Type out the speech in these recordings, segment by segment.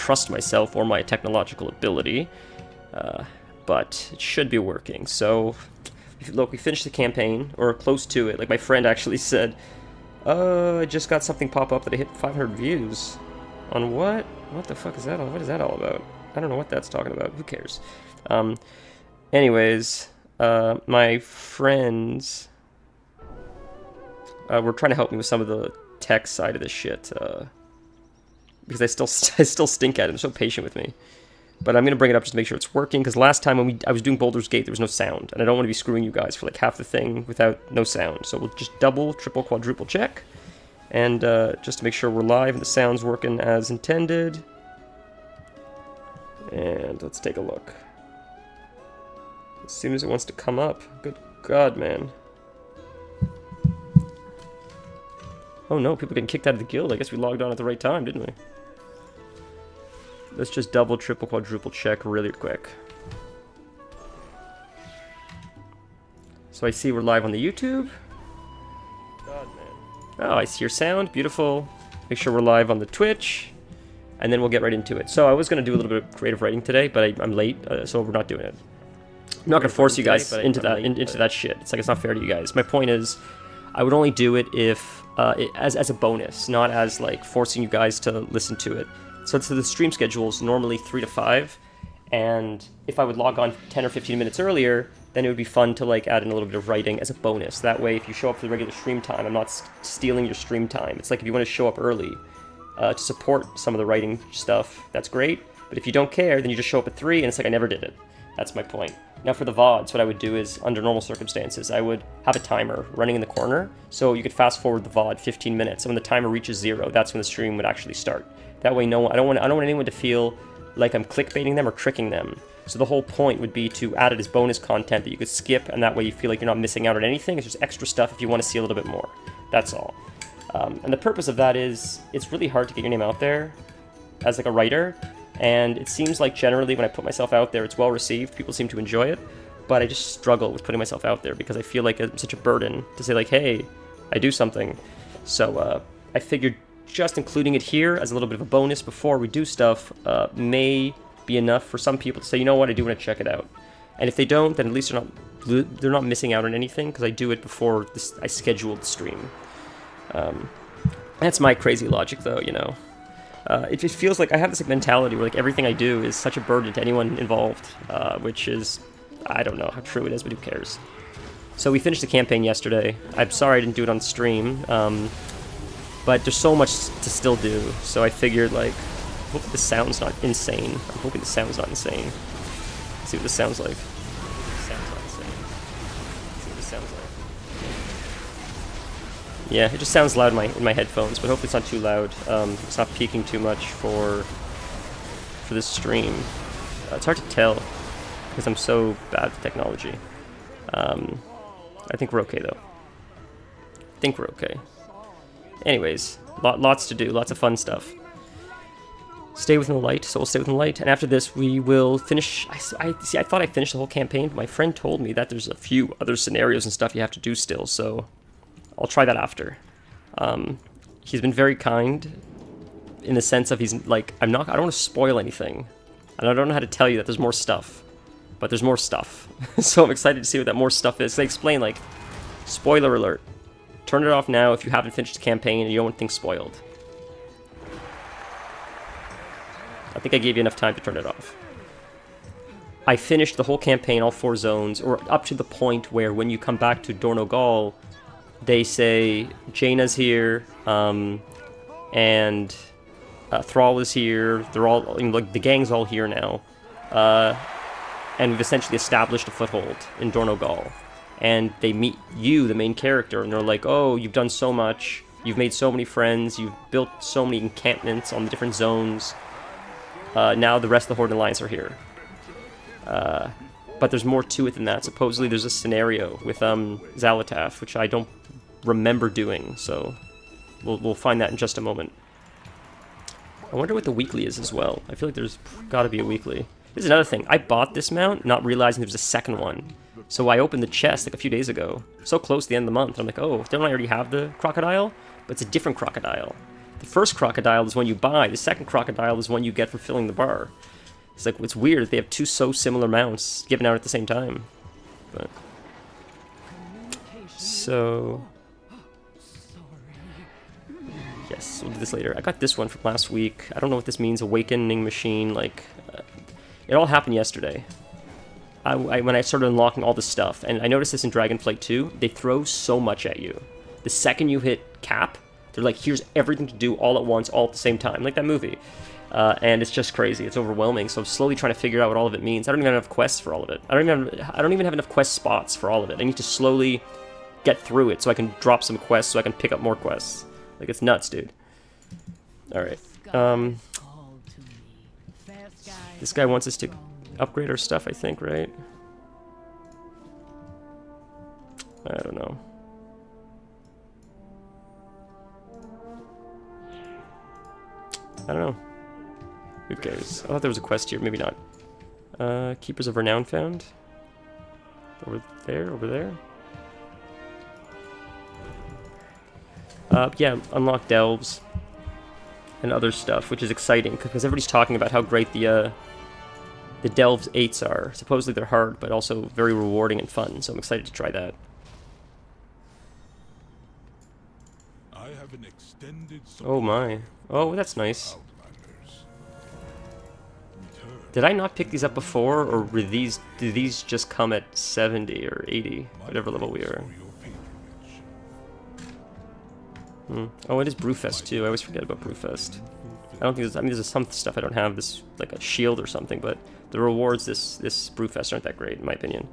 trust myself or my technological ability, but it should be working. So, look, we finished the campaign, or close to it. Like, my friend actually said, I just got something pop up that I hit 500 views. On what? What the fuck is that? What is that all about? I don't know what that's talking about. Who cares? Anyways, my friends were trying to help me with some of the tech side of this shit, because I still stink at it. They're so patient with me. But I'm going to bring it up just to make sure it's working, because last time when I was doing Baldur's Gate, there was no sound, and I don't want to be screwing you guys for like half the thing without no sound. So we'll just double, triple, quadruple check, and just to make sure we're live and the sound's working as intended. And let's take a look. As soon as it wants to come up, good God, man. Oh no, people getting kicked out of the guild. I guess we logged on at the right time, didn't we? Let's just double, triple, quadruple check really quick. So I see we're live on the YouTube. God, man. Oh, I see your sound. Beautiful. Make sure we're live on the Twitch. And then we'll get right into it. So I was going to do a little bit of creative writing today, but I'm late, so we're not doing it. I'm not going to force you guys into that shit. It's like, it's not fair to you guys. My point is, I would only do it if as a bonus, not as like forcing you guys to listen to it. So the stream schedule is normally 3 to 5, and if I would log on 10 or 15 minutes earlier, then it would be fun to like add in a little bit of writing as a bonus. That way, if you show up for the regular stream time, I'm not stealing your stream time. It's like if you want to show up early to support some of the writing stuff, that's great. But if you don't care, then you just show up at 3, and it's like I never did it. That's my point. Now for the VODs, what I would do is, under normal circumstances, I would have a timer running in the corner, so you could fast forward the VOD 15 minutes, and when the timer reaches 0, that's when the stream would actually start. That way, I don't want anyone to feel like I'm clickbaiting them or tricking them. So the whole point would be to add it as bonus content that you could skip, and that way you feel like you're not missing out on anything. It's just extra stuff if you want to see a little bit more. That's all. And the purpose of that is, it's really hard to get your name out there as like a writer, and it seems like generally when I put myself out there, it's well received. People seem to enjoy it, but I just struggle with putting myself out there because I feel like it's such a burden to say like, hey, I do something. So I figured just including it here as a little bit of a bonus before we do stuff may be enough for some people to say, you know what, I do want to check it out. And if they don't, then at least they're not missing out on anything, because I do it before I scheduled the stream. That's my crazy logic, though, you know. It just feels like I have this like, mentality where like everything I do is such a burden to anyone involved, which is, I don't know how true it is, but who cares. So we finished the campaign yesterday. I'm sorry I didn't do it on stream, but there's so much to still do, so I figured, like, I hope the sound's not insane. I'm hoping the sound's not insane. Let's see what this sounds like. The sound's not insane. Let's see what this sounds like. Yeah, it just sounds loud in my headphones, but hopefully it's not too loud. It's not peaking too much for this stream. It's hard to tell, because I'm so bad with technology. I think we're okay, though. I think we're okay. Anyways, lots to do, lots of fun stuff. Stay within the light, so we'll stay within the light. And after this, we will finish. I thought I finished the whole campaign, but my friend told me that there's a few other scenarios and stuff you have to do still, so I'll try that after. He's been very kind in the sense of he's like, I don't want to spoil anything, and I don't know how to tell you that there's more stuff, but there's more stuff. So I'm excited to see what that more stuff is. They explain, like, spoiler alert. Turn it off now if you haven't finished the campaign and you don't want things spoiled. I think I gave you enough time to turn it off. I finished the whole campaign, all 4 zones, or up to the point where when you come back to Dornogal, they say Jaina's here, and Thrall is here. They're all, like, the gang's all here now, and we've essentially established a foothold in Dornogal. And they meet you, the main character, and they're like, oh, you've done so much, you've made so many friends, you've built so many encampments on the different zones, now the rest of the Horde Alliance are here. But there's more to it than that. Supposedly there's a scenario with Xal'atath, which I don't remember doing, so we'll find that in just a moment. I wonder what the weekly is as well. I feel like there's gotta be a weekly. Here's another thing, I bought this mount not realizing there was a second one. So I opened the chest like a few days ago, so close to the end of the month. I'm like, oh, don't I already have the crocodile? But it's a different crocodile. The first crocodile is one you buy. The second crocodile is one you get from filling the bar. It's like, it's weird. They have two so similar mounts given out at the same time. But so yes, we'll do this later. I got this one from last week. I don't know what this means. Awakening machine. Like, it all happened yesterday. When I started unlocking all this stuff, and I noticed this in Dragonflight 2, they throw so much at you. The second you hit cap, they're like, here's everything to do all at once, all at the same time, like that movie. And it's just crazy. It's overwhelming. So I'm slowly trying to figure out what all of it means. I don't even have enough quests for all of it. I don't even have enough quest spots for all of it. I need to slowly get through it so I can drop some quests so I can pick up more quests. Like, it's nuts, dude. All right. This guy wants us to upgrade our stuff, I think, right? I don't know. I don't know. Who cares? I thought there was a quest here. Maybe not. Keepers of Renown found. Over there, over there. Yeah, unlock delves and other stuff, which is exciting because everybody's talking about how great the delves 8s are. Supposedly they're hard, but also very rewarding and fun. So I'm excited to try that. I have an extended Oh my! Oh, that's nice. Did I not pick these up before, or were do these just come at 70 or 80, whatever level we are? Oh, it is Brewfest too. I always forget about Brewfest. I don't think there's, I mean, there's some stuff I don't have, this like a shield or something, but the rewards this Brewfest aren't that great in my opinion.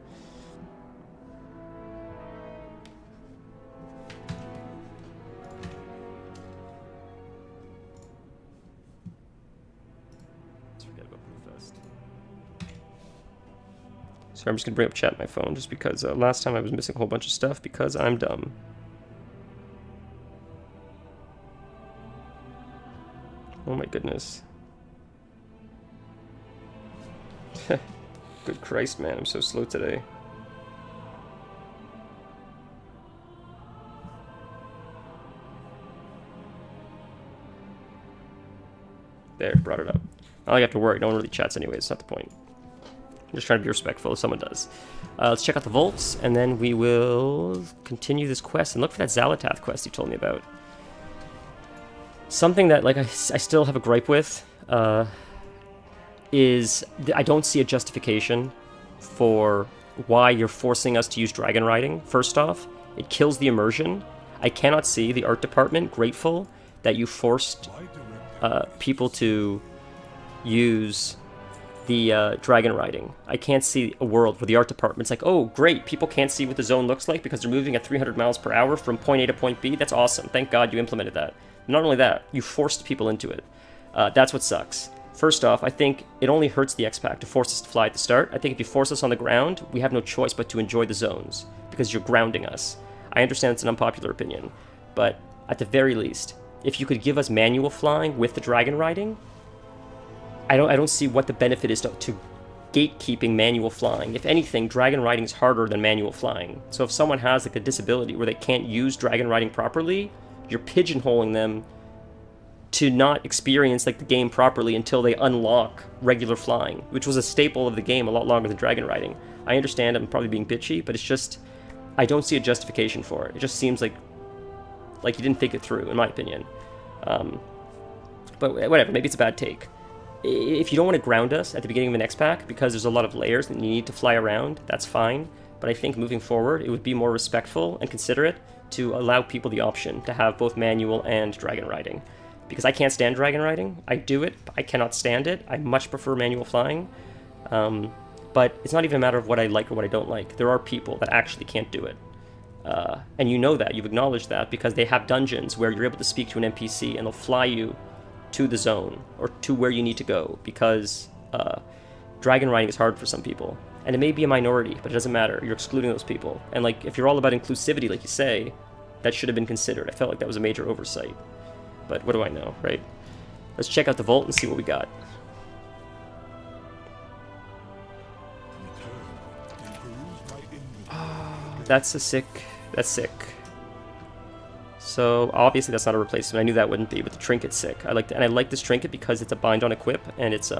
Let's forget about Brewfest. So I'm just gonna bring up chat on my phone just because last time I was missing a whole bunch of stuff because I'm dumb. Oh my goodness. Good Christ, man, I'm so slow today. There, brought it up. I don't have to worry, no one really chats anyway, it's not the point. I'm just trying to be respectful if someone does. Let's check out the vaults, and then we will continue this quest, and look for that Xalatath quest you told me about. Something that, like, I still have a gripe with, is I don't see a justification for why you're forcing us to use dragon riding. First off, it kills the immersion. I cannot see the art department grateful that you forced people to use the dragon riding. I can't see a world where the art department's like, oh, great, people can't see what the zone looks like because they're moving at 300 miles per hour from point A to point B. That's awesome. Thank God you implemented that. Not only that, you forced people into it. That's what sucks. First off, I think it only hurts the X-Pack to force us to fly at the start. I think if you force us on the ground, we have no choice but to enjoy the zones, because you're grounding us. I understand it's an unpopular opinion, but at the very least, if you could give us manual flying with the dragon riding, I don't see what the benefit is to gatekeeping manual flying. If anything, dragon riding is harder than manual flying. So if someone has like a disability where they can't use dragon riding properly, you're pigeonholing them to not experience like the game properly until they unlock regular flying, which was a staple of the game a lot longer than dragon riding. I understand I'm probably being bitchy, but it's just, I don't see a justification for it. It just seems like you didn't think it through, in my opinion. But whatever, maybe it's a bad take. If you don't want to ground us at the beginning of the next pack because there's a lot of layers and you need to fly around, that's fine. But I think moving forward, it would be more respectful and considerate to allow people the option to have both manual and dragon riding. Because I can't stand dragon riding. I do it, but I cannot stand it. I much prefer manual flying. But it's not even a matter of what I like or what I don't like. There are people that actually can't do it. And you know that, you've acknowledged that, because they have dungeons where you're able to speak to an NPC and they'll fly you to the zone or to where you need to go, because dragon riding is hard for some people. And it may be a minority, but it doesn't matter. You're excluding those people. And like, if you're all about inclusivity, like you say, that should have been considered. I felt like that was a major oversight. But what do I know, right? Let's check out the vault and see what we got. That's sick. So obviously that's not a replacement. I knew that wouldn't be, but the trinket's sick. I like this trinket because it's a bind on equip, and it's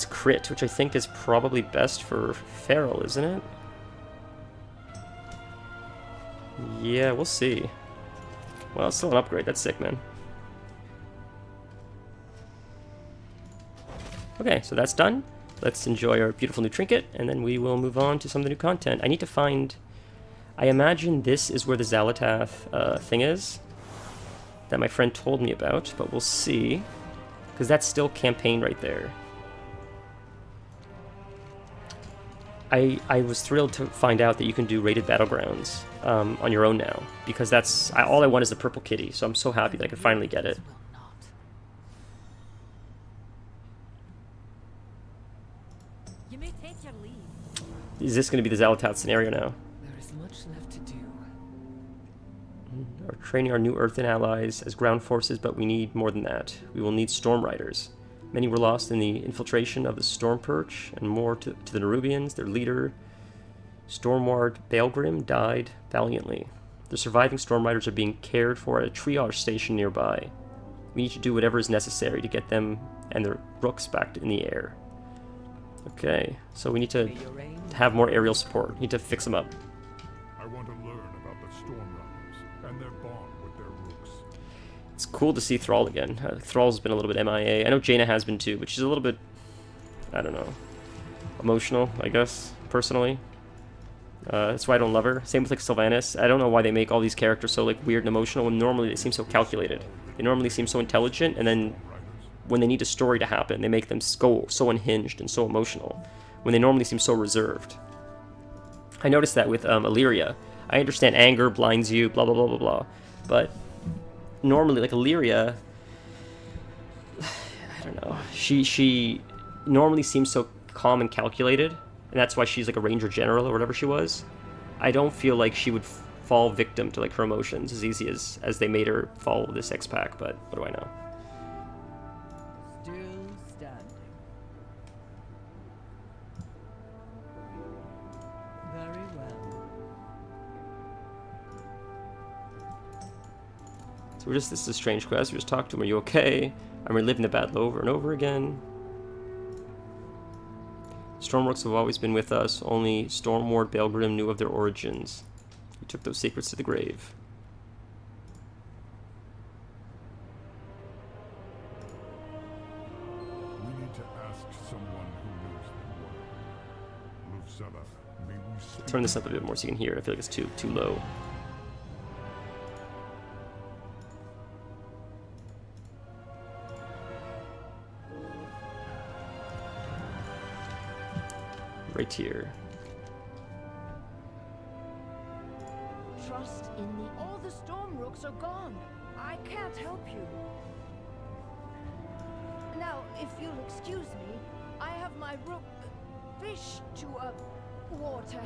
crit, which I think is probably best for Feral, isn't it? Yeah, we'll see. Well, it's still an upgrade. That's sick, man. Okay, so that's done. Let's enjoy our beautiful new trinket, and then we will move on to some of the new content. I need to find... I imagine this is where the Xalatath thing is that my friend told me about, but we'll see. Because that's still campaign right there. I was thrilled to find out that you can do rated battlegrounds on your own now, because that's all I want is the purple kitty, so I'm so happy that I can finally get it. You may take your leave. Is this going to be the Xalatath scenario now? There is much left to do. We're training our new Earthen allies as ground forces, but we need more than that. We will need storm riders. Many were lost in the infiltration of the Storm Perch, and more to the Nerubians. Their leader, Stormward Baelgrim, died valiantly. The surviving Storm Riders are being cared for at a triage station nearby. We need to do whatever is necessary to get them and their rooks back in the air. Okay, so we need to have more aerial support. We need to fix them up. I want to learn about the Storm Riders and their bond with their rooks. It's cool to see Thrall again. Thrall's been a little bit MIA. I know Jaina has been too, but she's a little bit, I don't know, emotional, I guess, personally. That's why I don't love her. Same with like Sylvanas. I don't know why they make all these characters so like weird and emotional when normally they seem so calculated. They normally seem so intelligent, and then when they need a story to happen, they make them go so unhinged and so emotional, when they normally seem so reserved. I noticed that with Illyria. I understand anger blinds you, blah blah blah blah blah, but normally, like Illyria, I don't know, she normally seems so calm and calculated, and that's why she's like a ranger general or whatever she was. I don't feel like she would fall victim to like her emotions as easy as they made her follow this X-Pack, but what do I know? Still standing. Very well. So this is a strange quest. We just talked to him. Are you okay? I'm reliving the battle over and over again. Stormworks have always been with us. Only Stormward Baelgrim knew of their origins. We took those secrets to the grave. We need to ask someone who knows the word. Lucella, may we speak? Turn this up a bit more so you can hear it. I feel like it's too low. Right here. Trust in me. All the storm rooks are gone. I can't help you. Now, if you'll excuse me, I have my rook fish to water.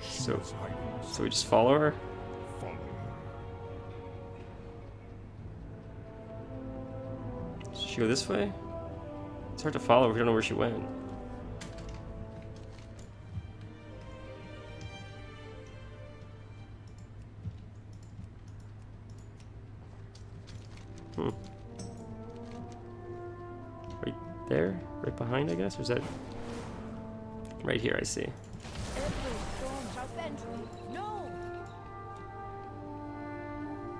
So She's hiding. we just follow her? Follow her. Does she go this way? It's hard to follow if we don't know where she went. Right there? Right behind, I guess? Or is that... Right here, I see. Every storm shall bend to me. No!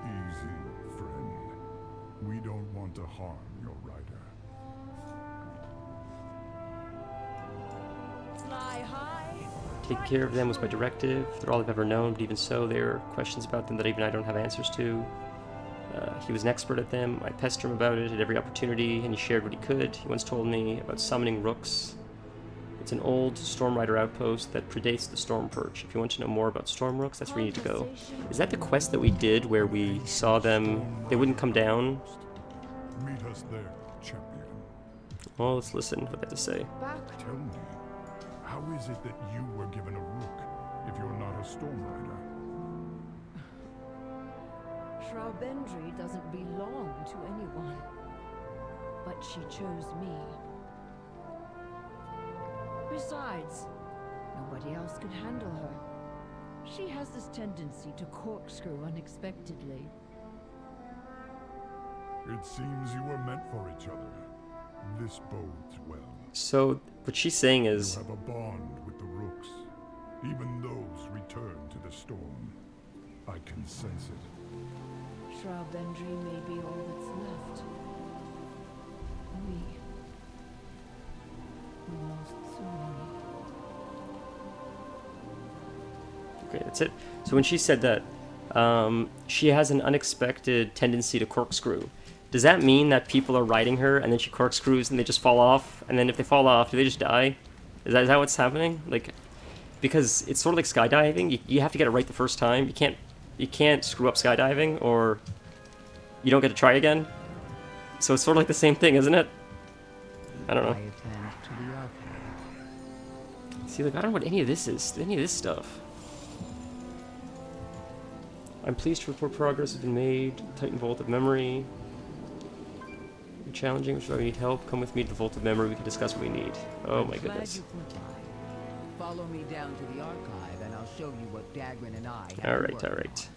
Easy, friend. We don't want to harm your rider. Fly high. Take care of them was my directive. They're all I've ever known, but even so, there are questions about them that even I don't have answers to. He was an expert at them. I pestered him about it at every opportunity, and he shared what he could. He once told me about summoning rooks. It's an old Storm Rider outpost that predates the Storm Perch. If you want to know more about Storm Rooks, that's where you need to go. Is that the quest that we did where we saw them? They wouldn't come down? Meet us there, champion. Well, let's listen to what they have to say. Back. Tell me, how is it that you were given a rook if you're not a storm rider? Shraubendry doesn't belong to anyone. But she chose me. Besides, nobody else could handle her. She has this tendency to corkscrew unexpectedly. It seems you were meant for each other. This bodes well. So what she's saying You is, have a bond with the Rooks. Even those return to the storm. I can sense it. Shroudbendry may be all that's left. We lost so many. okay, that's it. So when she said that, she has an unexpected tendency to corkscrew. Does that mean that people are riding her and then she corkscrews and they just fall off? And then if they fall off, do they just die? Is that what's happening? Like, because it's sort of like skydiving. You have to get it right the first time. You can't screw up skydiving, or you don't get to try again. So it's sort of like the same thing, isn't it? I don't know. See, like, I don't know what any of this is. Any of this stuff. I'm pleased to report progress has been made. Titan Vault of Memory. Challenging, which is why we need help. Come with me to the Vault of Memory. We can discuss what we need. Oh my goodness. Follow me down to the archive, and I'll show you what Dagrin and I have Alright, alright.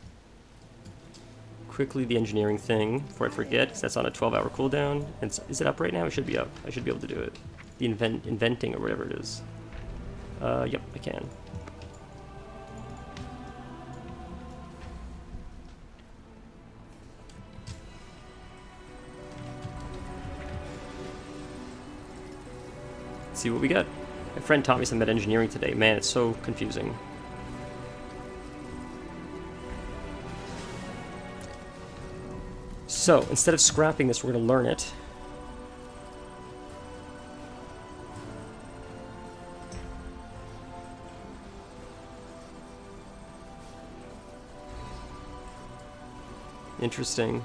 Quickly, the engineering thing, before I forget, because that's on a 12-hour cooldown. And is it up right now? It should be up. I should be able to do it. The inventing, or whatever it is. Yep, I can. See what we got. My friend taught me something about engineering today. Man, it's so confusing. So, instead of scrapping this, we're going to learn it. Interesting.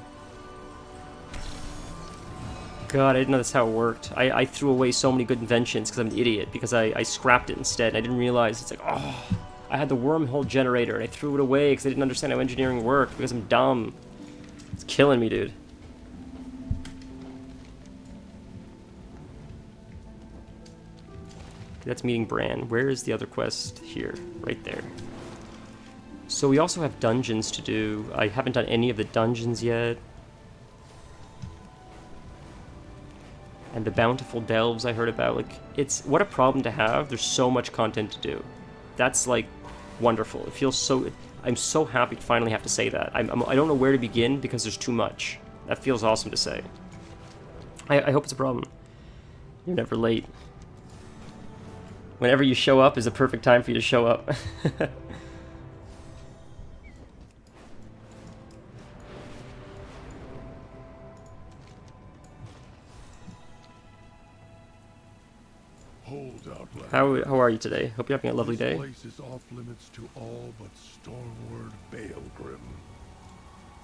God, I didn't know that's how it worked. I threw away so many good inventions because I'm an idiot, because I scrapped it instead, and I didn't realize, it's like, oh, I had the wormhole generator, and I threw it away because I didn't understand how engineering worked, because I'm dumb. It's killing me, dude. That's meeting Bran. Where is the other quest? Here. Right there. So we also have dungeons to do. I haven't done any of the dungeons yet. And the bountiful delves I heard about, like, it's, what a problem to have. There's so much content to do. That's, like, wonderful. It feels so, I'm so happy to finally have to say that. I don't know where to begin because there's too much. That feels awesome to say. I hope it's a problem. You're never late. Whenever you show up is a perfect time for you to show up. Hold out, lad. How are you today? Hope you're having a lovely day. This place is off limits to all but Stormward Baelgrim.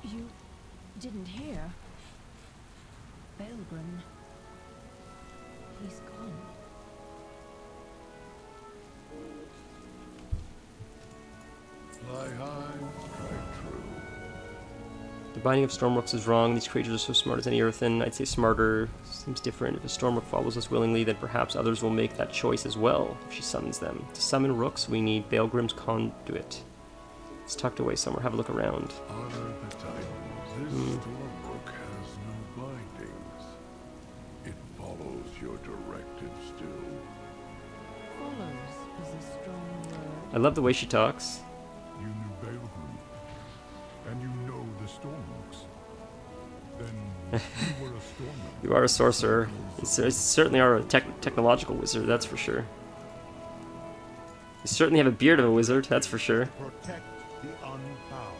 You didn't hear? Baelgrim. He's gone. Fly high, strike true. The binding of Stormrooks is wrong. These creatures are so smart as any earthen. I'd say smarter. Seems different. If a Stormrook follows us willingly, then perhaps others will make that choice as well, if she summons them. To summon rooks, we need Baelgrim's conduit. It's tucked away somewhere. Have a look around. Honor the Titans. This Stormrook has no bindings. It follows your directive still. Follows is a strong word. I love the way she talks. You knew Baelgrim, and you know the Stormrooks. Then you were a Stormrook. You are a sorcerer. You certainly are a technological wizard, that's for sure. You certainly have a beard of a wizard, that's for sure. Protect the unbound.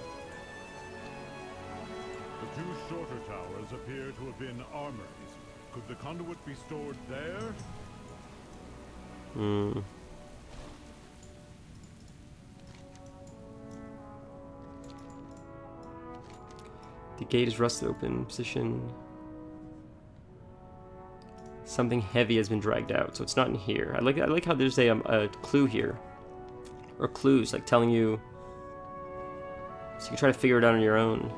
The two shorter towers appear to have been armories. Could the conduit be stored there? Hmm. The gate is rusted open. Position. Something heavy has been dragged out, so it's not in here. I like how there's a clue here, or clues like telling you, so you can try to figure it out on your own.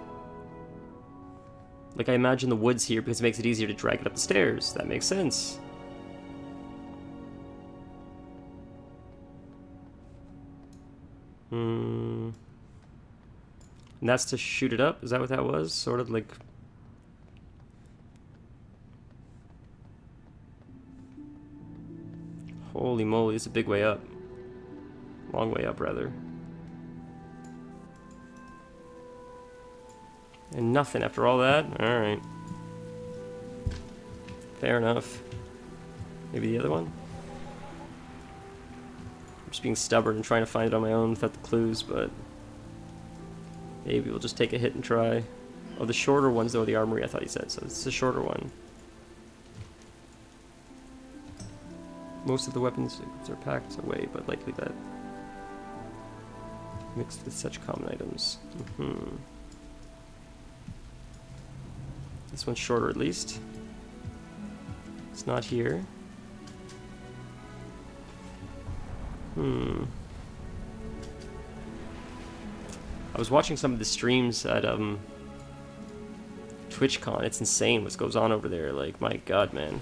Like I imagine the woods here because it makes it easier to drag it up the stairs. That makes sense. And that's to shoot it up? Is that what that was? Sort of like... Holy moly, it's a big way up. Long way up, rather. And nothing after all that? Alright. Fair enough. Maybe the other one? I'm just being stubborn and trying to find it on my own without the clues, but... Maybe we'll just take a hit and try. Oh, the shorter one's though, the armory, I thought he said, so it's the shorter one. Most of the weapons are packed away, but likely that mixed with such common items. This one's shorter at least. It's not here. I was watching some of the streams at TwitchCon. It's insane what goes on over there. Like, my god, man.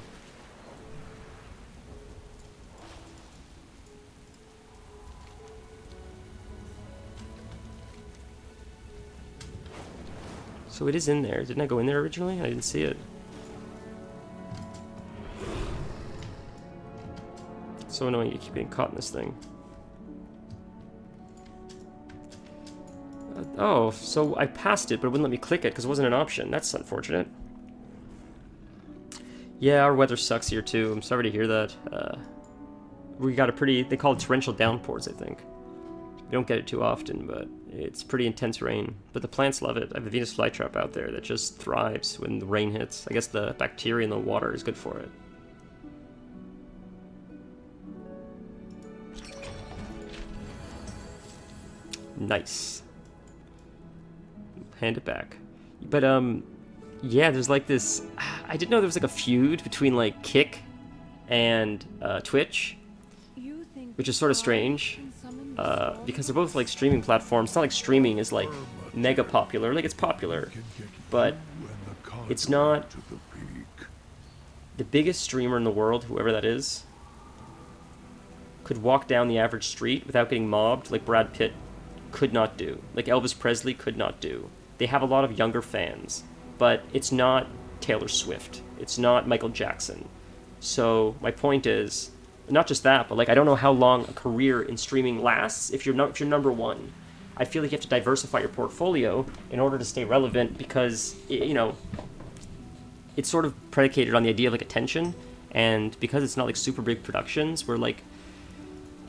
So it is in there. Didn't I go in there originally? I didn't see it. So annoying you keep getting caught in this thing. Oh, so I passed it, but it wouldn't let me click it because it wasn't an option. That's unfortunate. Yeah, our weather sucks here too. I'm sorry to hear that. We got a pretty... They call it torrential downpours, I think. We don't get it too often, but it's pretty intense rain. But the plants love it. I have a Venus flytrap out there that just thrives when the rain hits. I guess the bacteria in the water is good for it. Nice. Hand it back. But, yeah, there's like this... I didn't know there was like a feud between like Kick and Twitch, which is sort of strange. Because they're both like streaming platforms. It's not like streaming is like mega popular. Like, it's popular, but it's not the biggest streamer in the world, whoever that is, could walk down the average street without getting mobbed like Brad Pitt could not do, like Elvis Presley could not do. They have a lot of younger fans, but it's not Taylor Swift. It's not Michael Jackson. So my point is, not just that, but like I don't know how long a career in streaming lasts if you're number one. I feel like you have to diversify your portfolio in order to stay relevant because you know, it's sort of predicated on the idea of like attention, and because it's not like super big productions where like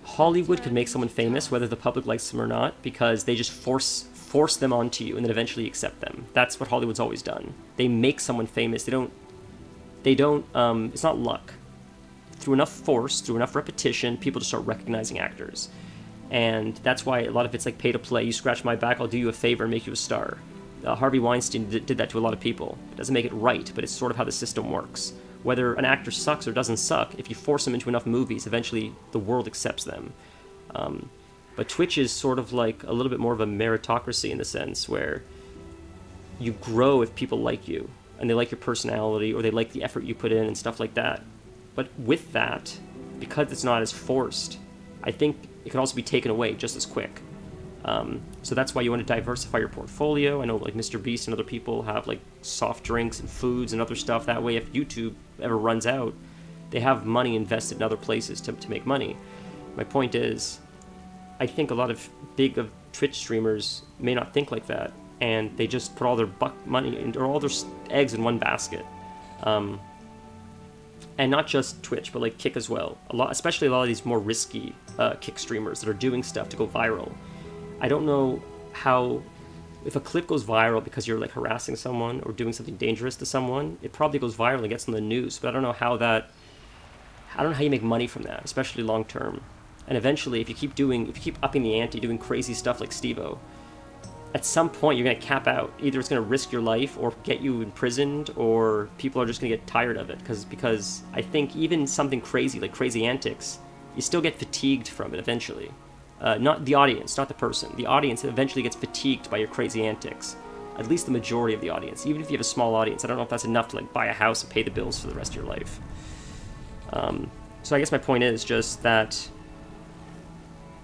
Hollywood could make someone famous whether the public likes them or not because they just force them onto you and then eventually accept them. That's what Hollywood's always done. They make someone famous. They don't it's not luck. Through enough force, through enough repetition, people just start recognizing actors. And that's why a lot of it's like pay to play. You scratch my back, I'll do you a favor and make you a star. Harvey Weinstein did that to a lot of people. It doesn't make it right, but it's sort of how the system works. Whether an actor sucks or doesn't suck, if you force them into enough movies, eventually the world accepts them. But Twitch is sort of like a little bit more of a meritocracy in the sense where you grow if people like you, and they like your personality, or they like the effort you put in and stuff like that. But with that, because it's not as forced, I think it can also be taken away just as quick. So that's why you want to diversify your portfolio. I know like Mr. Beast and other people have like soft drinks and foods and other stuff. That way if YouTube ever runs out, they have money invested in other places to make money. My point is, I think a lot of big Twitch streamers may not think like that, and they just put all their money or all their eggs in one basket. And not just Twitch, but like Kick as well. Especially a lot of these more risky Kick streamers that are doing stuff to go viral. I don't know how, if a clip goes viral because you're like harassing someone or doing something dangerous to someone, it probably goes viral and gets on the news. But I don't know how you make money from that, especially long term. And eventually, if you keep upping the ante, doing crazy stuff like Steve-O, at some point you're going to cap out. Either it's going to risk your life or get you imprisoned, or people are just going to get tired of it. Because I think even something crazy like crazy antics, you still get fatigued from it eventually. Not the audience, not the person. The audience eventually gets fatigued by your crazy antics. At least the majority of the audience. Even if you have a small audience, I don't know if that's enough to like buy a house and pay the bills for the rest of your life. So I guess my point is just that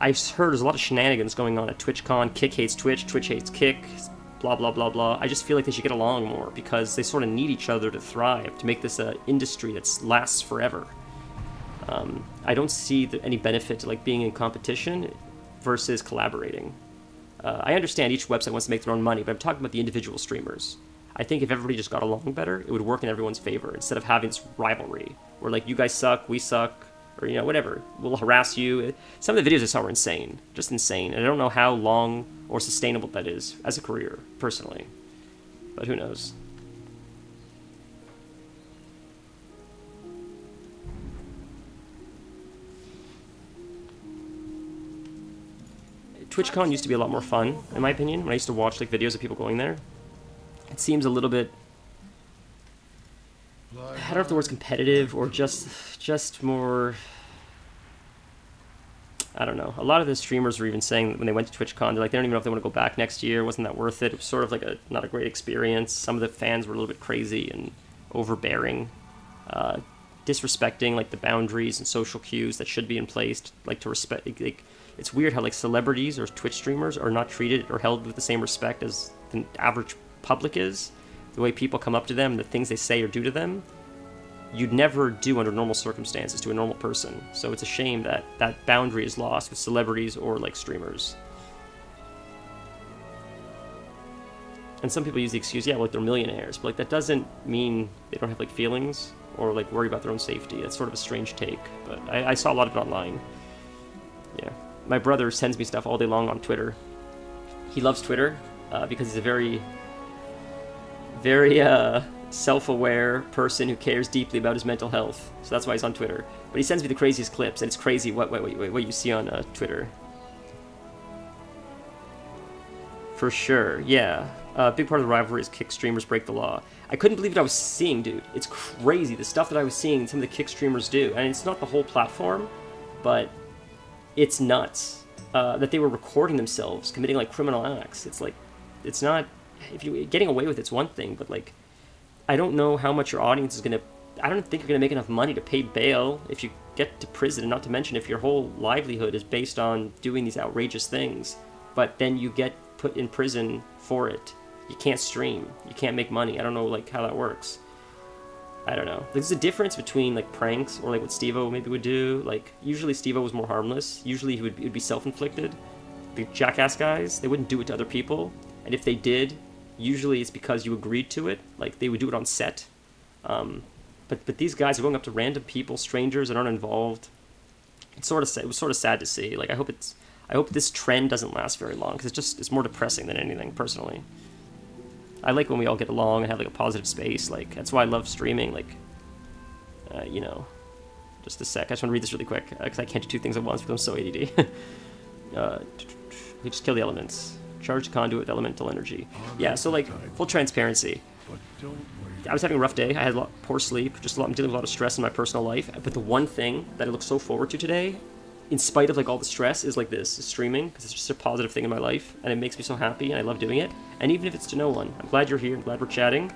I've heard there's a lot of shenanigans going on at TwitchCon. Kick hates Twitch, Twitch hates Kick, blah, blah, blah, blah. I just feel like they should get along more because they sort of need each other to thrive, to make this an industry that lasts forever. I don't see any benefit to like being in competition versus collaborating. I understand each website wants to make their own money, but I'm talking about the individual streamers. I think if everybody just got along better, it would work in everyone's favor instead of having this rivalry where like you guys suck, we suck, or you know whatever. We'll harass you. Some of the videos I saw were insane, just insane, and I don't know how long or sustainable that is as a career, personally. But who knows? TwitchCon used to be a lot more fun, in my opinion, when I used to watch like videos of people going there. It seems a little bit, I don't know if the word's competitive or just more, I don't know. A lot of the streamers were even saying that when they went to TwitchCon, they're like, they don't even know if they want to go back next year. Wasn't that worth it? It was sort of like not a great experience. Some of the fans were a little bit crazy and overbearing, disrespecting like the boundaries and social cues that should be in place, like to respect. Like, it's weird how like celebrities or Twitch streamers are not treated or held with the same respect as the average public is. The way people come up to them, the things they say or do to them, you'd never do under normal circumstances to a normal person. So it's a shame that that boundary is lost with celebrities or like streamers. And some people use the excuse, yeah, well, like they're millionaires, but like that doesn't mean they don't have like feelings or like worry about their own safety. That's sort of a strange take, but I saw a lot of it online. Yeah. My brother sends me stuff all day long on Twitter. He loves Twitter because he's a very, very self-aware person who cares deeply about his mental health. So that's why he's on Twitter. But he sends me the craziest clips, and it's crazy what you see on Twitter. For sure, yeah. A big part of the rivalry is Kick streamers break the law. I couldn't believe what I was seeing, dude. It's crazy, the stuff that I was seeing some of the Kick streamers do. And it's not the whole platform, but it's nuts that they were recording themselves committing like criminal acts. It's like, it's not, if you getting away with it's one thing, but like, I don't know how much your audience is gonna. I don't think you're gonna make enough money to pay bail if you get to prison, and not to mention if your whole livelihood is based on doing these outrageous things, but then you get put in prison for it. You can't stream. You can't make money. I don't know like how that works. I don't know. There's a difference between like pranks or like what Steve-O maybe would do. Like usually Steve-O was more harmless. Usually it would be self-inflicted. The jackass guys, they wouldn't do it to other people. And if they did, usually it's because you agreed to it. Like they would do it on set. But these guys are going up to random people, strangers that aren't involved. It was sort of sad to see. Like I hope this trend doesn't last very long because it's more depressing than anything personally. I like when we all get along and have like a positive space. Like that's why I love streaming. Like, you know, just a sec. I just want to read this really quick because I can't do two things at once because I'm so ADD. We just kill the elements. Charge the conduit with elemental energy. Yeah. So like full transparency. I was having a rough day. I had poor sleep. I'm dealing with a lot of stress in my personal life. But the one thing that I look so forward to today, in spite of like all the stress, is like this, is streaming, because it's just a positive thing in my life, and it makes me so happy, and I love doing it. And even if it's to no one, I'm glad you're here, I'm glad we're chatting,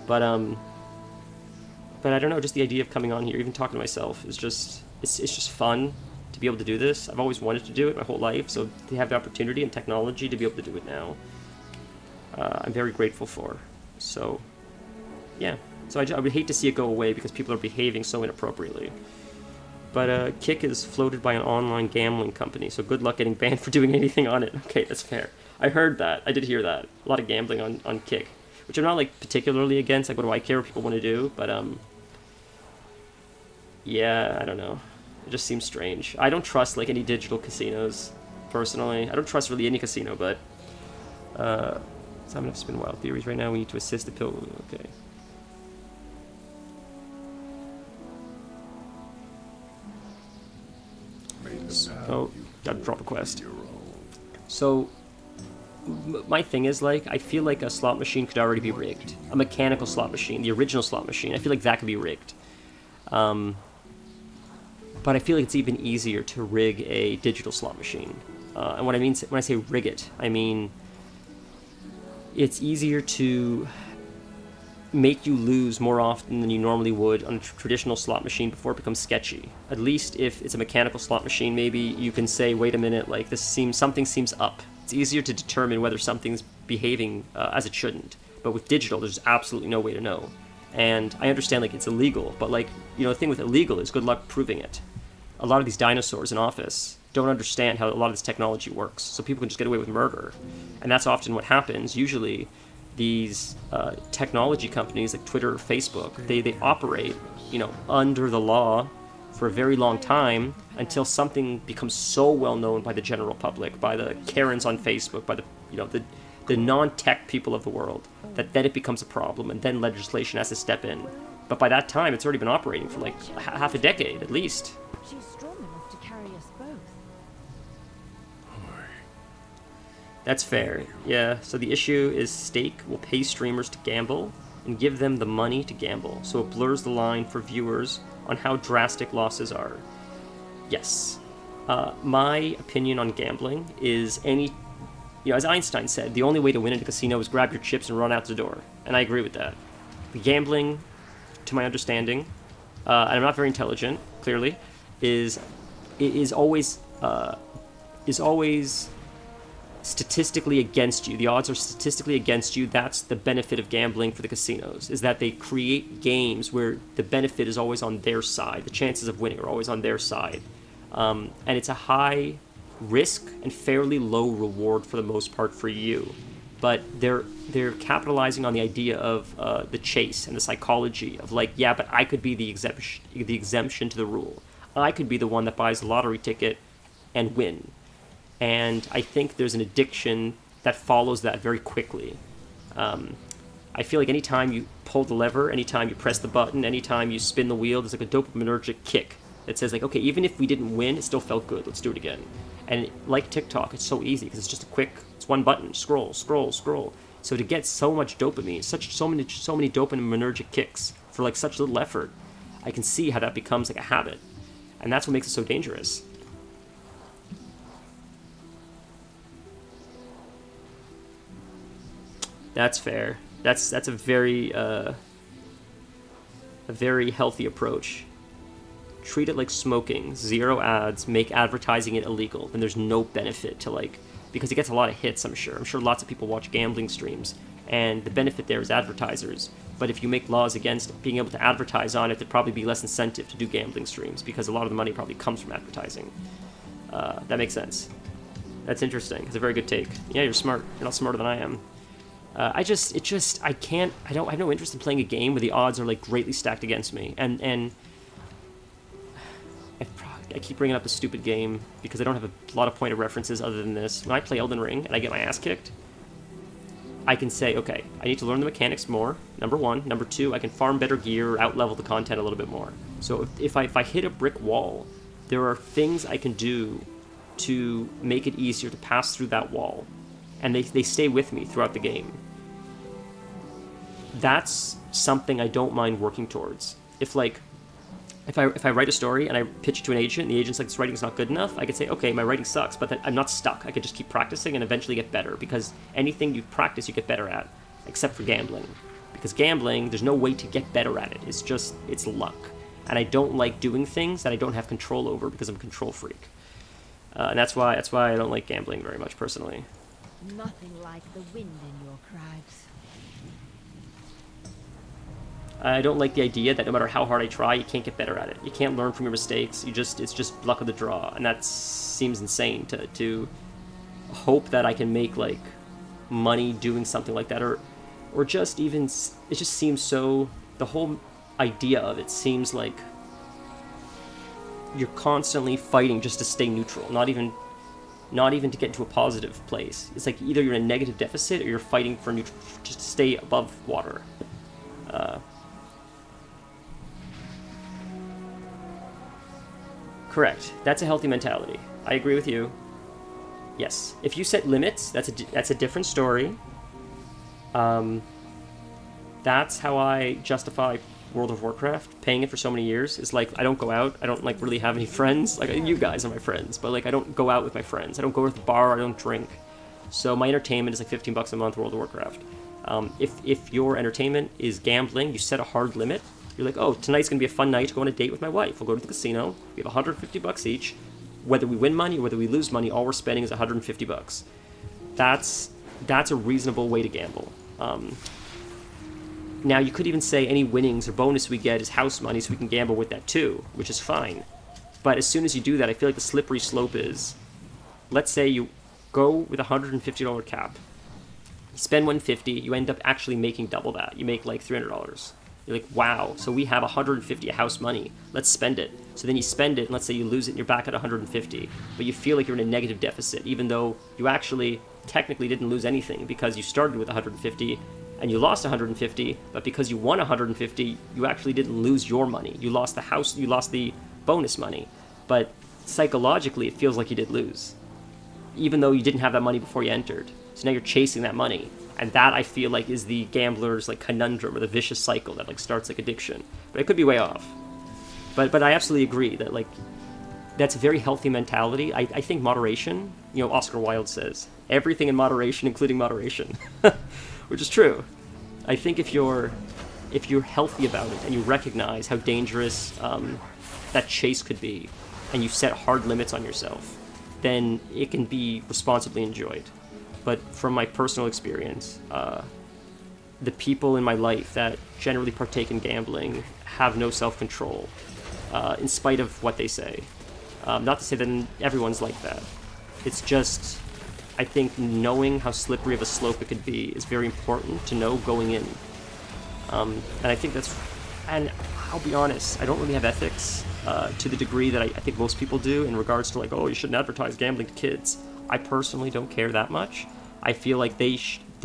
but I don't know, just the idea of coming on here, even talking to myself, is just, it's just fun to be able to do this. I've always wanted to do it my whole life, so to have the opportunity and technology to be able to do it now, I'm very grateful for. So, yeah. So I would hate to see it go away because people are behaving so inappropriately. But Kick is floated by an online gambling company, so good luck getting banned for doing anything on it. Okay, that's fair. I heard that. I did hear that. A lot of gambling on Kick, which I'm not like particularly against. Like, what do I care what people want to do? But yeah, I don't know. It just seems strange. I don't trust like any digital casinos, personally. I don't trust really any casino, but so I'm gonna spin wild theories right now. We need to assist the pill. Okay. Oh, gotta drop a quest. So, my thing is, like, I feel like a slot machine could already be rigged. A mechanical slot machine, the original slot machine, I feel like that could be rigged. But I feel like it's even easier to rig a digital slot machine. And what I mean when I say rig it, I mean it's easier to make you lose more often than you normally would on a traditional slot machine before it becomes sketchy. At least if it's a mechanical slot machine, maybe you can say, wait a minute, like something seems up. It's easier to determine whether something's behaving as it shouldn't. But with digital, there's absolutely no way to know. And I understand, like, it's illegal, but, like, you know, the thing with illegal is good luck proving it. A lot of these dinosaurs in office don't understand how a lot of this technology works, so people can just get away with murder. And that's often what happens. Usually, these technology companies like Twitter or Facebook, they operate, you know, under the law for a very long time until something becomes so well known by the general public, by the Karens on Facebook, by the, you know, the non-tech people of the world, that then it becomes a problem, and then legislation has to step in. But by that time, it's already been operating for like half a decade at least. She's strong enough to carry us both. That's fair, yeah. So the issue is Stake will pay streamers to gamble and give them the money to gamble, so it blurs the line for viewers on how drastic losses are. Yes. My opinion on gambling is you know, as Einstein said, the only way to win in a casino is grab your chips and run out the door. And I agree with that. The gambling, to my understanding, and I'm not very intelligent, clearly, is always statistically against you. The odds are statistically against you. That's the benefit of gambling for the casinos, is that they create games where the benefit is always on their side. The chances of winning are always on their side. And it's a high risk and fairly low reward for the most part for you. But they're capitalizing on the idea of the chase and the psychology of, like, yeah, but I could be the exemption to the rule. I could be the one that buys the lottery ticket and win. And I think there's an addiction that follows that very quickly. I feel like anytime you pull the lever, anytime you press the button, anytime you spin the wheel, there's like a dopaminergic kick that says, like, okay, even if we didn't win, it still felt good. Let's do it again. And like TikTok, it's so easy because it's just it's one button, scroll, scroll, scroll. So to get so much dopamine, so many dopaminergic kicks for like such little effort, I can see how that becomes like a habit. And that's what makes it so dangerous. That's fair. That's a very healthy approach. Treat it like smoking. 0 ads. Make advertising it illegal. Then there's no benefit to, like, because it gets a lot of hits. I'm sure lots of people watch gambling streams, and the benefit there is advertisers. But if you make laws against being able to advertise on it, there'd probably be less incentive to do gambling streams because a lot of the money probably comes from advertising. That makes sense. That's interesting. It's a very good take. Yeah, you're smart. You're not smarter than I am. I have no interest in playing a game where the odds are, like, greatly stacked against me. And I keep bringing up a stupid game because I don't have a lot of point of references other than this. When I play Elden Ring and I get my ass kicked, I can say, okay, I need to learn the mechanics more, number one. Number two, I can farm better gear or out-level the content a little bit more. So if I hit a brick wall, there are things I can do to make it easier to pass through that wall. And they stay with me throughout the game. That's something I don't mind working towards. If I write a story and I pitch it to an agent and the agent's like, this writing's not good enough, I could say, okay, my writing sucks, but I'm not stuck. I could just keep practicing and eventually get better, because anything you practice, you get better at, except for gambling. Because gambling, there's no way to get better at it. It's luck. And I don't like doing things that I don't have control over because I'm a control freak. And that's why I don't like gambling very much personally. Nothing like the wind in your crags. I don't like the idea that no matter how hard I try, you can't get better at it. You can't learn from your mistakes. It's just luck of the draw, and that seems insane to hope that I can make, like, money doing something like that, or just even, it just seems so, the whole idea of it seems like you're constantly fighting just to stay neutral, not even to get into a positive place. It's like either you're in a negative deficit or you're fighting for just to stay above water. Correct. That's a healthy mentality. I agree with you. Yes. If you set limits, that's a different story. That's how I justify World of Warcraft, paying it for so many years. Is like, I don't go out, I don't, like, really have any friends. Like, you guys are my friends, but, like, I don't go out with my friends. I don't go to the bar, I don't drink. So my entertainment is like $15 a month, World of Warcraft. If your entertainment is gambling, you set a hard limit. You're like, oh, tonight's going to be a fun night to go on a date with my wife. We'll go to the casino. We have $150 each. Whether we win money or whether we lose money, all we're spending is $150. That's a reasonable way to gamble. Now, you could even say any winnings or bonus we get is house money, so we can gamble with that too, which is fine. But as soon as you do that, I feel like the slippery slope is, let's say you go with a $150 cap, you spend $150, you end up actually making double that. You make like $300. You're like, wow, so we have $150 house money. Let's spend it. So then you spend it, and let's say you lose it, and you're back at $150. But you feel like you're in a negative deficit, even though you actually technically didn't lose anything because you started with $150 and you lost $150. But because you won $150, you actually didn't lose your money. You lost the house, you lost the bonus money. But psychologically, it feels like you did lose, even though you didn't have that money before you entered. So now you're chasing that money. And that, I feel like, is the gambler's like conundrum or the vicious cycle that like starts like addiction. But I could be way off. But I absolutely agree that like that's a very healthy mentality. I think moderation, you know, Oscar Wilde says, everything in moderation, including moderation, which is true. I think if you're healthy about it and you recognize how dangerous that chase could be, and you set hard limits on yourself, then it can be responsibly enjoyed. But from my personal experience, the people in my life that generally partake in gambling have no self-control, in spite of what they say. Not to say that everyone's like that. It's just, I think knowing how slippery of a slope it could be is very important to know going in. And I think that's, and I'll be honest, I don't really have ethics to the degree that I think most people do in regards to like, oh, you shouldn't advertise gambling to kids. I personally don't care that much. I feel like the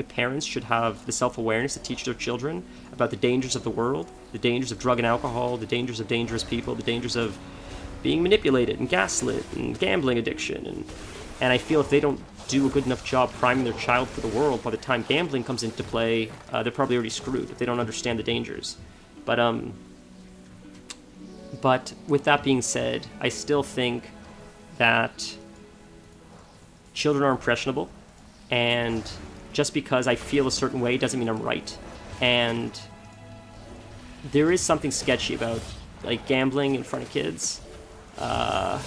parents should have the self-awareness to teach their children about the dangers of the world, the dangers of drug and alcohol, the dangers of dangerous people, the dangers of being manipulated and gaslit and gambling addiction. And I feel if they don't do a good enough job priming their child for the world, by the time gambling comes into play, they're probably already screwed if they don't understand the dangers. But with that being said, I still think that children are impressionable, and just because I feel a certain way doesn't mean I'm right. And there is something sketchy about like gambling in front of kids. I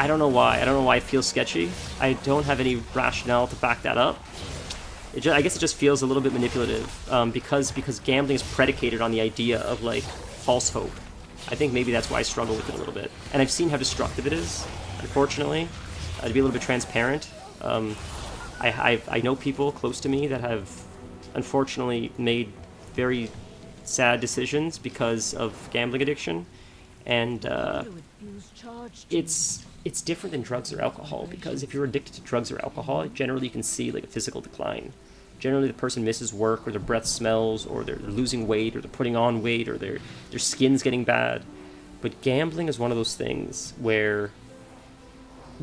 don't know why. I don't know why it feels sketchy. I don't have any rationale to back that up. I guess it just feels a little bit manipulative because gambling is predicated on the idea of like false hope. I think maybe that's why I struggle with it a little bit. And I've seen how destructive it is, unfortunately. To be a little bit transparent, I know people close to me that have unfortunately made very sad decisions because of gambling addiction, and it's different than drugs or alcohol, because if you're addicted to drugs or alcohol, generally you can see like a physical decline. Generally the person misses work, or their breath smells, or they're losing weight, or they're putting on weight, or their skin's getting bad. But gambling is one of those things where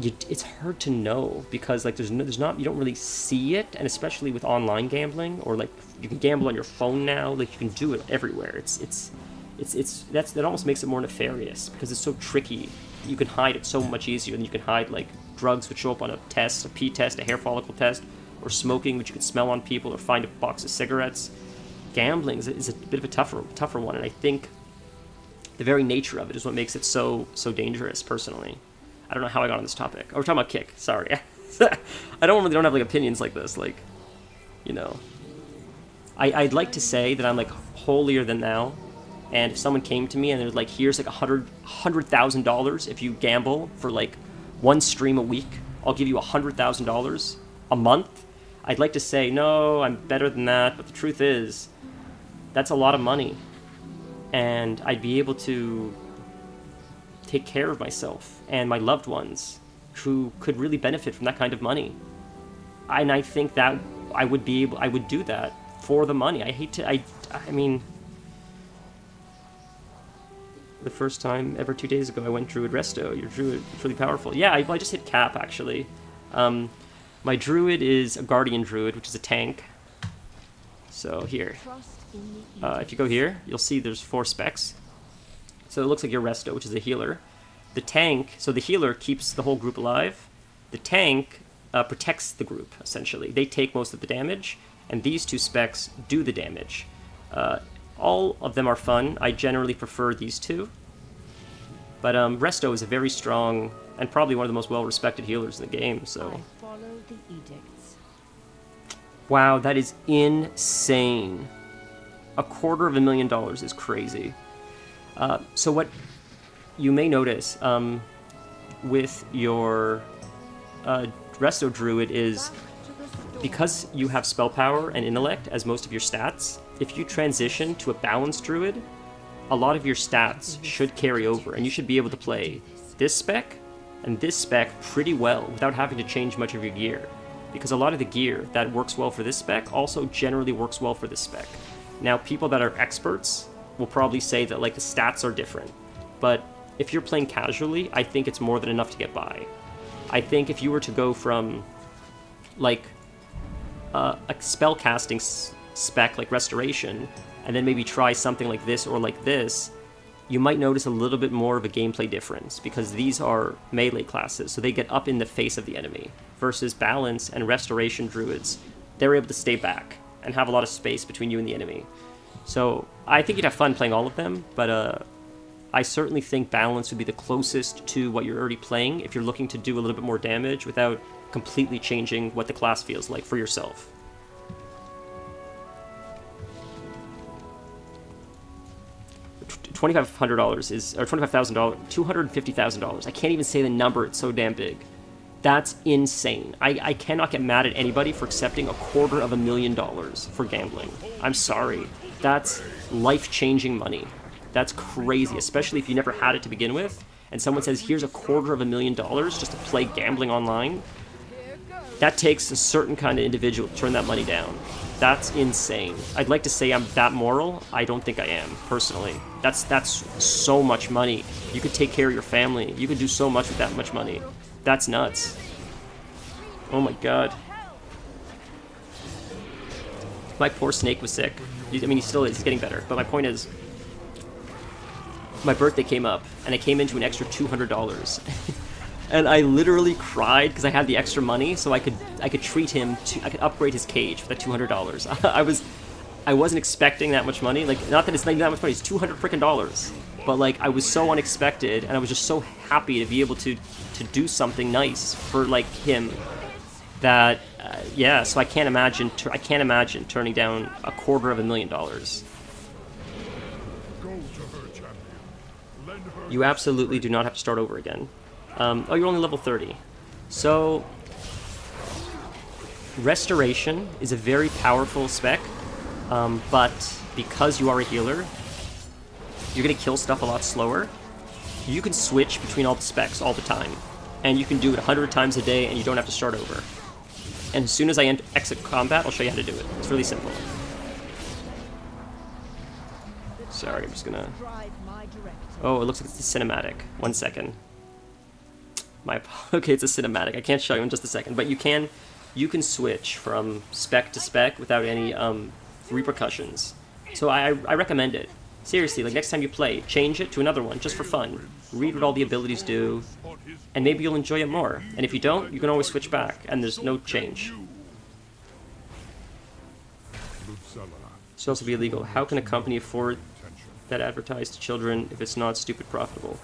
it's hard to know, because like there's not, you don't really see it, and especially with online gambling, or like you can gamble on your phone now, like you can do it everywhere. That almost makes it more nefarious, because it's so tricky. You can hide it so much easier than you can hide like drugs, which show up on a test, a pee test, a hair follicle test, or smoking, which you can smell on people, or find a box of cigarettes. Gambling is a bit of a tougher one, and I think the very nature of it is what makes it so dangerous. Personally, I don't know how I got on this topic. Oh, we're talking about kick. Sorry. I don't have like opinions like this. Like, you know, I'd like to say that I'm like holier than thou, and if someone came to me and they're like, here's like $100,000 if you gamble for like one stream a week, I'll give you $100,000 a month. I'd like to say, no, I'm better than that. But the truth is, that's a lot of money, and I'd be able to take care of myself and my loved ones who could really benefit from that kind of money. And I think that I would do that for the money. I mean, the first time ever 2 days ago, I went Druid Resto. Your Druid is really powerful. Yeah, I just hit cap, actually. My Druid is a Guardian Druid, which is a tank. So here, if you go here, you'll see there's 4 specs. So it looks like your Resto, which is a healer. The tank, so the healer keeps the whole group alive. The tank protects the group, essentially. They take most of the damage, and these two specs do the damage. All of them are fun. I generally prefer these two. But Resto is a very strong and probably one of the most well-respected healers in the game, so... I follow the edicts. Wow, that is insane. $250,000 is crazy. So what you may notice with your Resto Druid is, because you have spell power and intellect as most of your stats, if you transition to a balanced Druid, a lot of your stats should carry over, and you should be able to play this spec and this spec pretty well without having to change much of your gear. Because a lot of the gear that works well for this spec also generally works well for this spec. Now, people that are experts will probably say that like the stats are different, but if you're playing casually, I think it's more than enough to get by. I think if you were to go from like a spell casting spec like Restoration, and then maybe try something like this or like this, you might notice a little bit more of a gameplay difference, because these are melee classes, so they get up in the face of the enemy, versus Balance and Restoration Druids, they're able to stay back and have a lot of space between you and the enemy. So I think you'd have fun playing all of them, but I certainly think Balance would be the closest to what you're already playing if you're looking to do a little bit more damage without completely changing what the class feels like for yourself. $2,500 is, or $25,000, $250,000. I can't even say the number, it's so damn big. That's insane. I cannot get mad at anybody for accepting $250,000 for gambling. I'm sorry. That's life-changing money. That's crazy, especially if you never had it to begin with, and someone says, here's $250,000 just to play gambling online. That takes a certain kind of individual to turn that money down. That's insane. I'd like to say I'm that moral. I don't think I am, personally. That's so much money. You could take care of your family. You could do so much with that much money. That's nuts. Oh my god. My poor snake was sick. I mean, he still is. He's getting better. But my point is, my birthday came up, and I came into an extra $200. And I literally cried because I had the extra money, so I could treat him to, I could upgrade his cage for that $200. I wasn't expecting that much money. Like, not that it's not that much money, it's $200 freaking dollars. But like, I was so unexpected, and I was just so happy to be able to do something nice for like him. That yeah. So I can't imagine turning down $250,000. You absolutely do not have to start over again. Oh, you're only level 30. So, Restoration is a very powerful spec, but because you are a healer, you're going to kill stuff a lot slower. You can switch between all the specs all the time, and you can do it 100 times a day, and you don't have to start over. And as soon as I exit combat, I'll show you how to do it. It's really simple. Sorry, I'm just gonna... Oh, it looks like it's a cinematic. 1 second. Okay, it's a cinematic. I can't show you in just a second, but you can switch from spec to spec without any repercussions. So I recommend it. Seriously, like next time you play, change it to another one just for fun. Read what all the abilities do, and maybe you'll enjoy it more. And if you don't, you can always switch back, and there's no change. Should also be illegal. How can a company afford that advertise to children if it's not stupid profitable?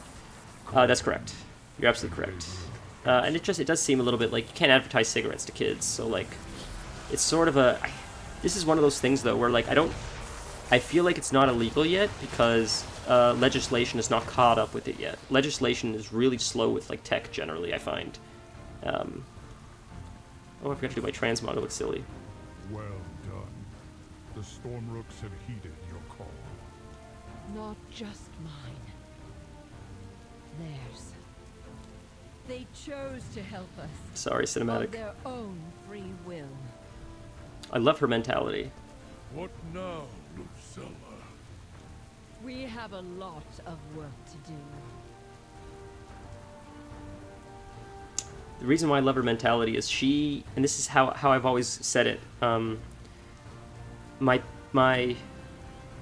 That's correct. You're absolutely correct. And it does seem a little bit like you can't advertise cigarettes to kids, so like, it's sort of a... This is one of those things though where like I feel like it's not illegal yet because legislation is not caught up with it yet. Legislation is really slow with like tech generally, I find. Oh, I forgot to do my transmog, it looks silly. Well done. The Stormrooks have heeded your call. Not just mine. Theirs. They chose to help us. Sorry, cinematic. Of their own free will. I love her mentality. What now, Lucilla? We have a lot of work to do. The reason why I love her mentality is she, and this is how I've always said it, my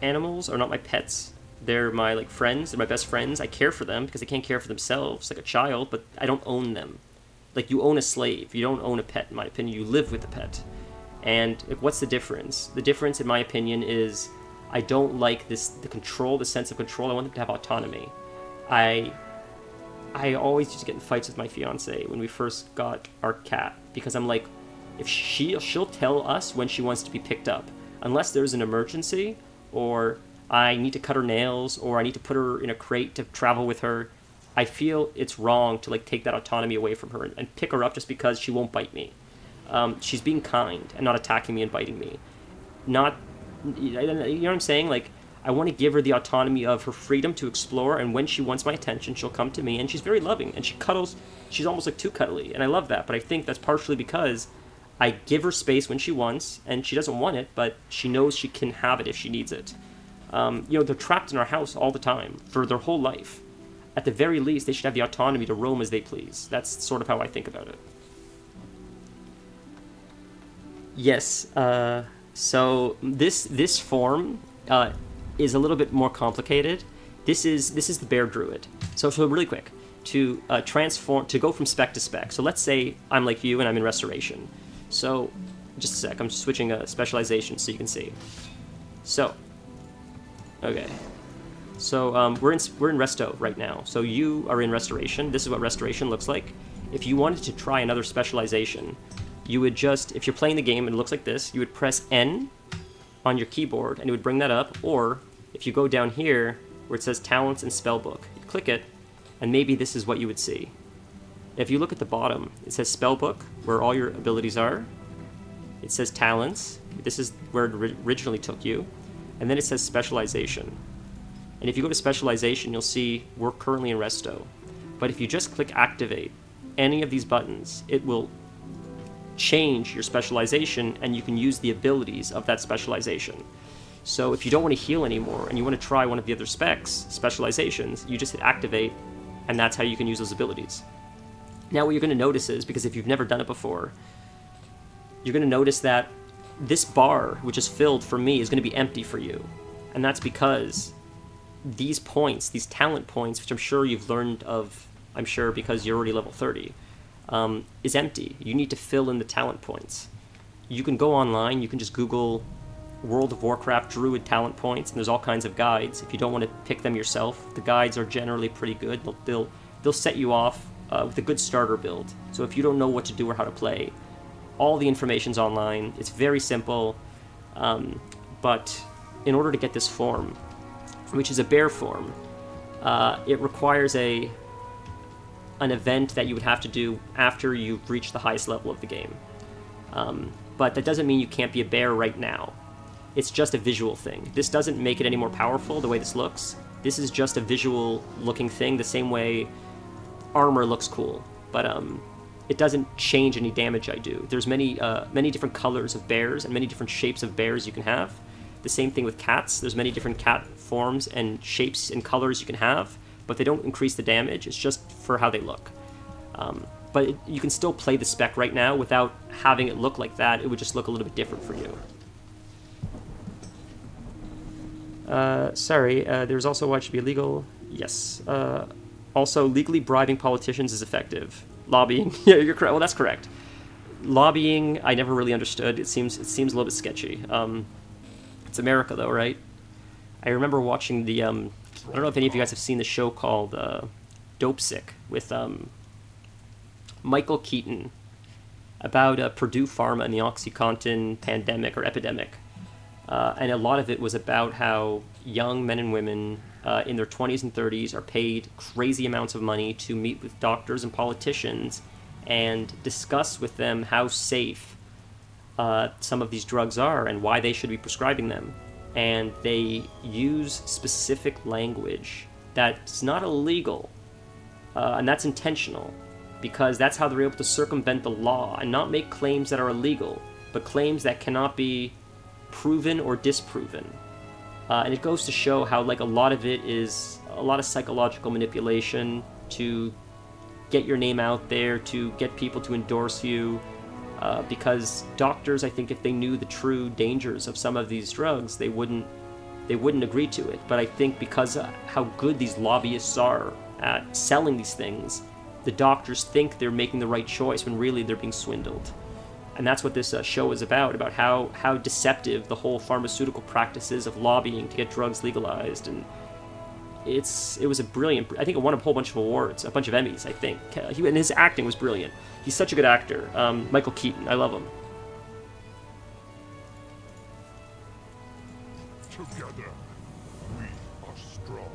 animals are not my pets. They're my like friends. They're my best friends. I care for them because they can't care for themselves like a child, but I don't own them. Like you own a slave. You don't own a pet, in my opinion. You live with the pet. And what's the difference? The difference, in my opinion, is I don't like the sense of control. I want them to have autonomy. I always used to get in fights with my fiance when we first got our cat, because I'm like, if she'll tell us when she wants to be picked up, unless there's an emergency, or I need to cut her nails, or I need to put her in a crate to travel with her. I feel it's wrong to like take that autonomy away from her and pick her up just because she won't bite me. She's being kind and not attacking me and biting me. Not, you know what I'm saying? Like, I want to give her the autonomy of her freedom to explore, and when she wants my attention, she'll come to me, and she's very loving, and she cuddles. She's almost like too cuddly, and I love that, but I think that's partially because I give her space when she wants, and she doesn't want it, but she knows she can have it if she needs it. They're trapped in our house all the time for their whole life. At the very least, they should have the autonomy to roam as they please. That's sort of how I think about it. Yes, so this form is a little bit more complicated. This is the Bear Druid. So really quick, to go from spec to spec. So let's say I'm like you and I'm in Restoration. So just a sec, I'm switching a specialization so you can see. So, okay. So we're in Resto right now. So you are in Restoration. This is what Restoration looks like. If you wanted to try another specialization, you would just, if you're playing the game and it looks like this, you would press N on your keyboard and it would bring that up. Or if you go down here where it says Talents and Spellbook, you click it, and maybe this is what you would see. If you look at the bottom, it says Spellbook, where all your abilities are. It says Talents. This is where it originally took you. And then it says Specialization. And if you go to Specialization, you'll see we're currently in Resto. But if you just click Activate any of these buttons, it will change your specialization, and you can use the abilities of that specialization. So if you don't want to heal anymore and you want to try one of the other specializations, you just hit Activate, and that's how you can use those abilities. Now what you're going to notice is, because if you've never done it before, you're going to notice that this bar, which is filled for me, is going to be empty for you. And that's because these points, these talent points, which I'm sure you've learned of, I'm sure because you're already level 30, is empty. You need to fill in the talent points. You can go online, you can just Google World of Warcraft Druid talent points, and there's all kinds of guides. If you don't want to pick them yourself, the guides are generally pretty good. They'll set you off with a good starter build. So if you don't know what to do or how to play, all the information's online. It's very simple, but in order to get this form, which is a bear form, it requires an event that you would have to do after you've reached the highest level of the game. But that doesn't mean you can't be a bear right now. It's just a visual thing. This doesn't make it any more powerful the way this looks. This is just a visual looking thing, the same way armor looks cool. But it doesn't change any damage I do. There's many different colors of bears and many different shapes of bears you can have. The same thing with cats. There's many different cat forms and shapes and colors you can have, but they don't increase the damage. It's just for how they look. But you can still play the spec right now without having it look like that. It would just look a little bit different for you. Sorry, there's also why it should be illegal. Yes. Also, legally bribing politicians is effective. Lobbying, yeah, you're correct. Well, that's correct. Lobbying, I never really understood. It seems a little bit sketchy. It's America, though, right? I remember watching the, I don't know if any of you guys have seen the show called Dope Sick with Michael Keaton about Purdue Pharma and the OxyContin pandemic or epidemic. And a lot of it was about how young men and women in their 20s and 30s are paid crazy amounts of money to meet with doctors and politicians and discuss with them how safe some of these drugs are and why they should be prescribing them. And they use specific language that's not illegal, and that's intentional, because that's how they're able to circumvent the law and not make claims that are illegal, but claims that cannot be proven or disproven. And it goes to show how, like, a lot of it is a lot of psychological manipulation to get your name out there, to get people to endorse you, because doctors, I think, if they knew the true dangers of some of these drugs, they wouldn't agree to it. But I think because how good these lobbyists are at selling these things, the doctors think they're making the right choice when really they're being swindled. And that's what this show is about how deceptive the whole pharmaceutical practices of lobbying to get drugs legalized. And it was a brilliant, I think it won a whole bunch of awards, a bunch of Emmys, I think. And his acting was brilliant. He's such a good actor. Michael Keaton, I love him. Together, we are strong.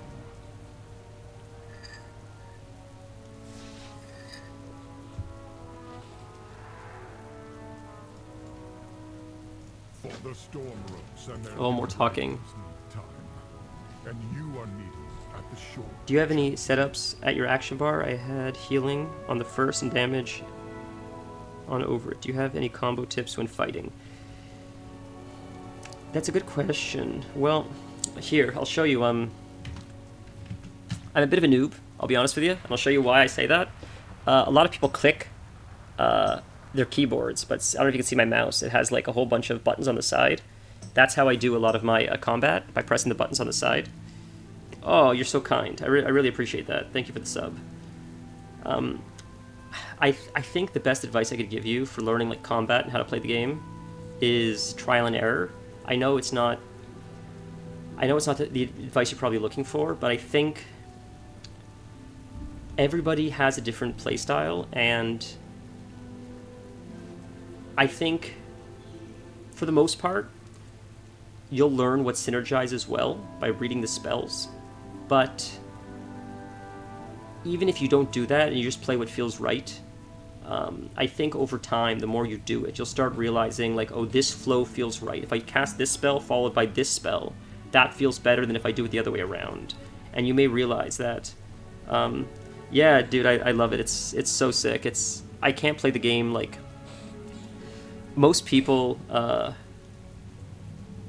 For the storm roots and their Oh, more talking. need time, and you are needed at the shore. Do you have any setups at your action bar? I had healing on the first and damage on over it. Do you have any combo tips when fighting? That's a good question. Well, here, I'll show you. I'm a bit of a noob, I'll be honest with you, and I'll show you why I say that. A lot of people click their keyboards, but I don't know if you can see my mouse. It has like a whole bunch of buttons on the side. That's how I do a lot of my combat, by pressing the buttons on the side. Oh, you're so kind. I really appreciate that. Thank you for the sub. I think the best advice I could give you for learning like combat and how to play the game is trial and error. I know it's not the advice you're probably looking for, but I think everybody has a different playstyle, and I think for the most part you'll learn what synergizes well by reading the spells. But even if you don't do that and you just play what feels right, I think over time, the more you do it, you'll start realizing, like, oh, this flow feels right. If I cast this spell followed by this spell, that feels better than if I do it the other way around. And you may realize that. Yeah, dude, I love it. It's so sick. I can't play the game like most people.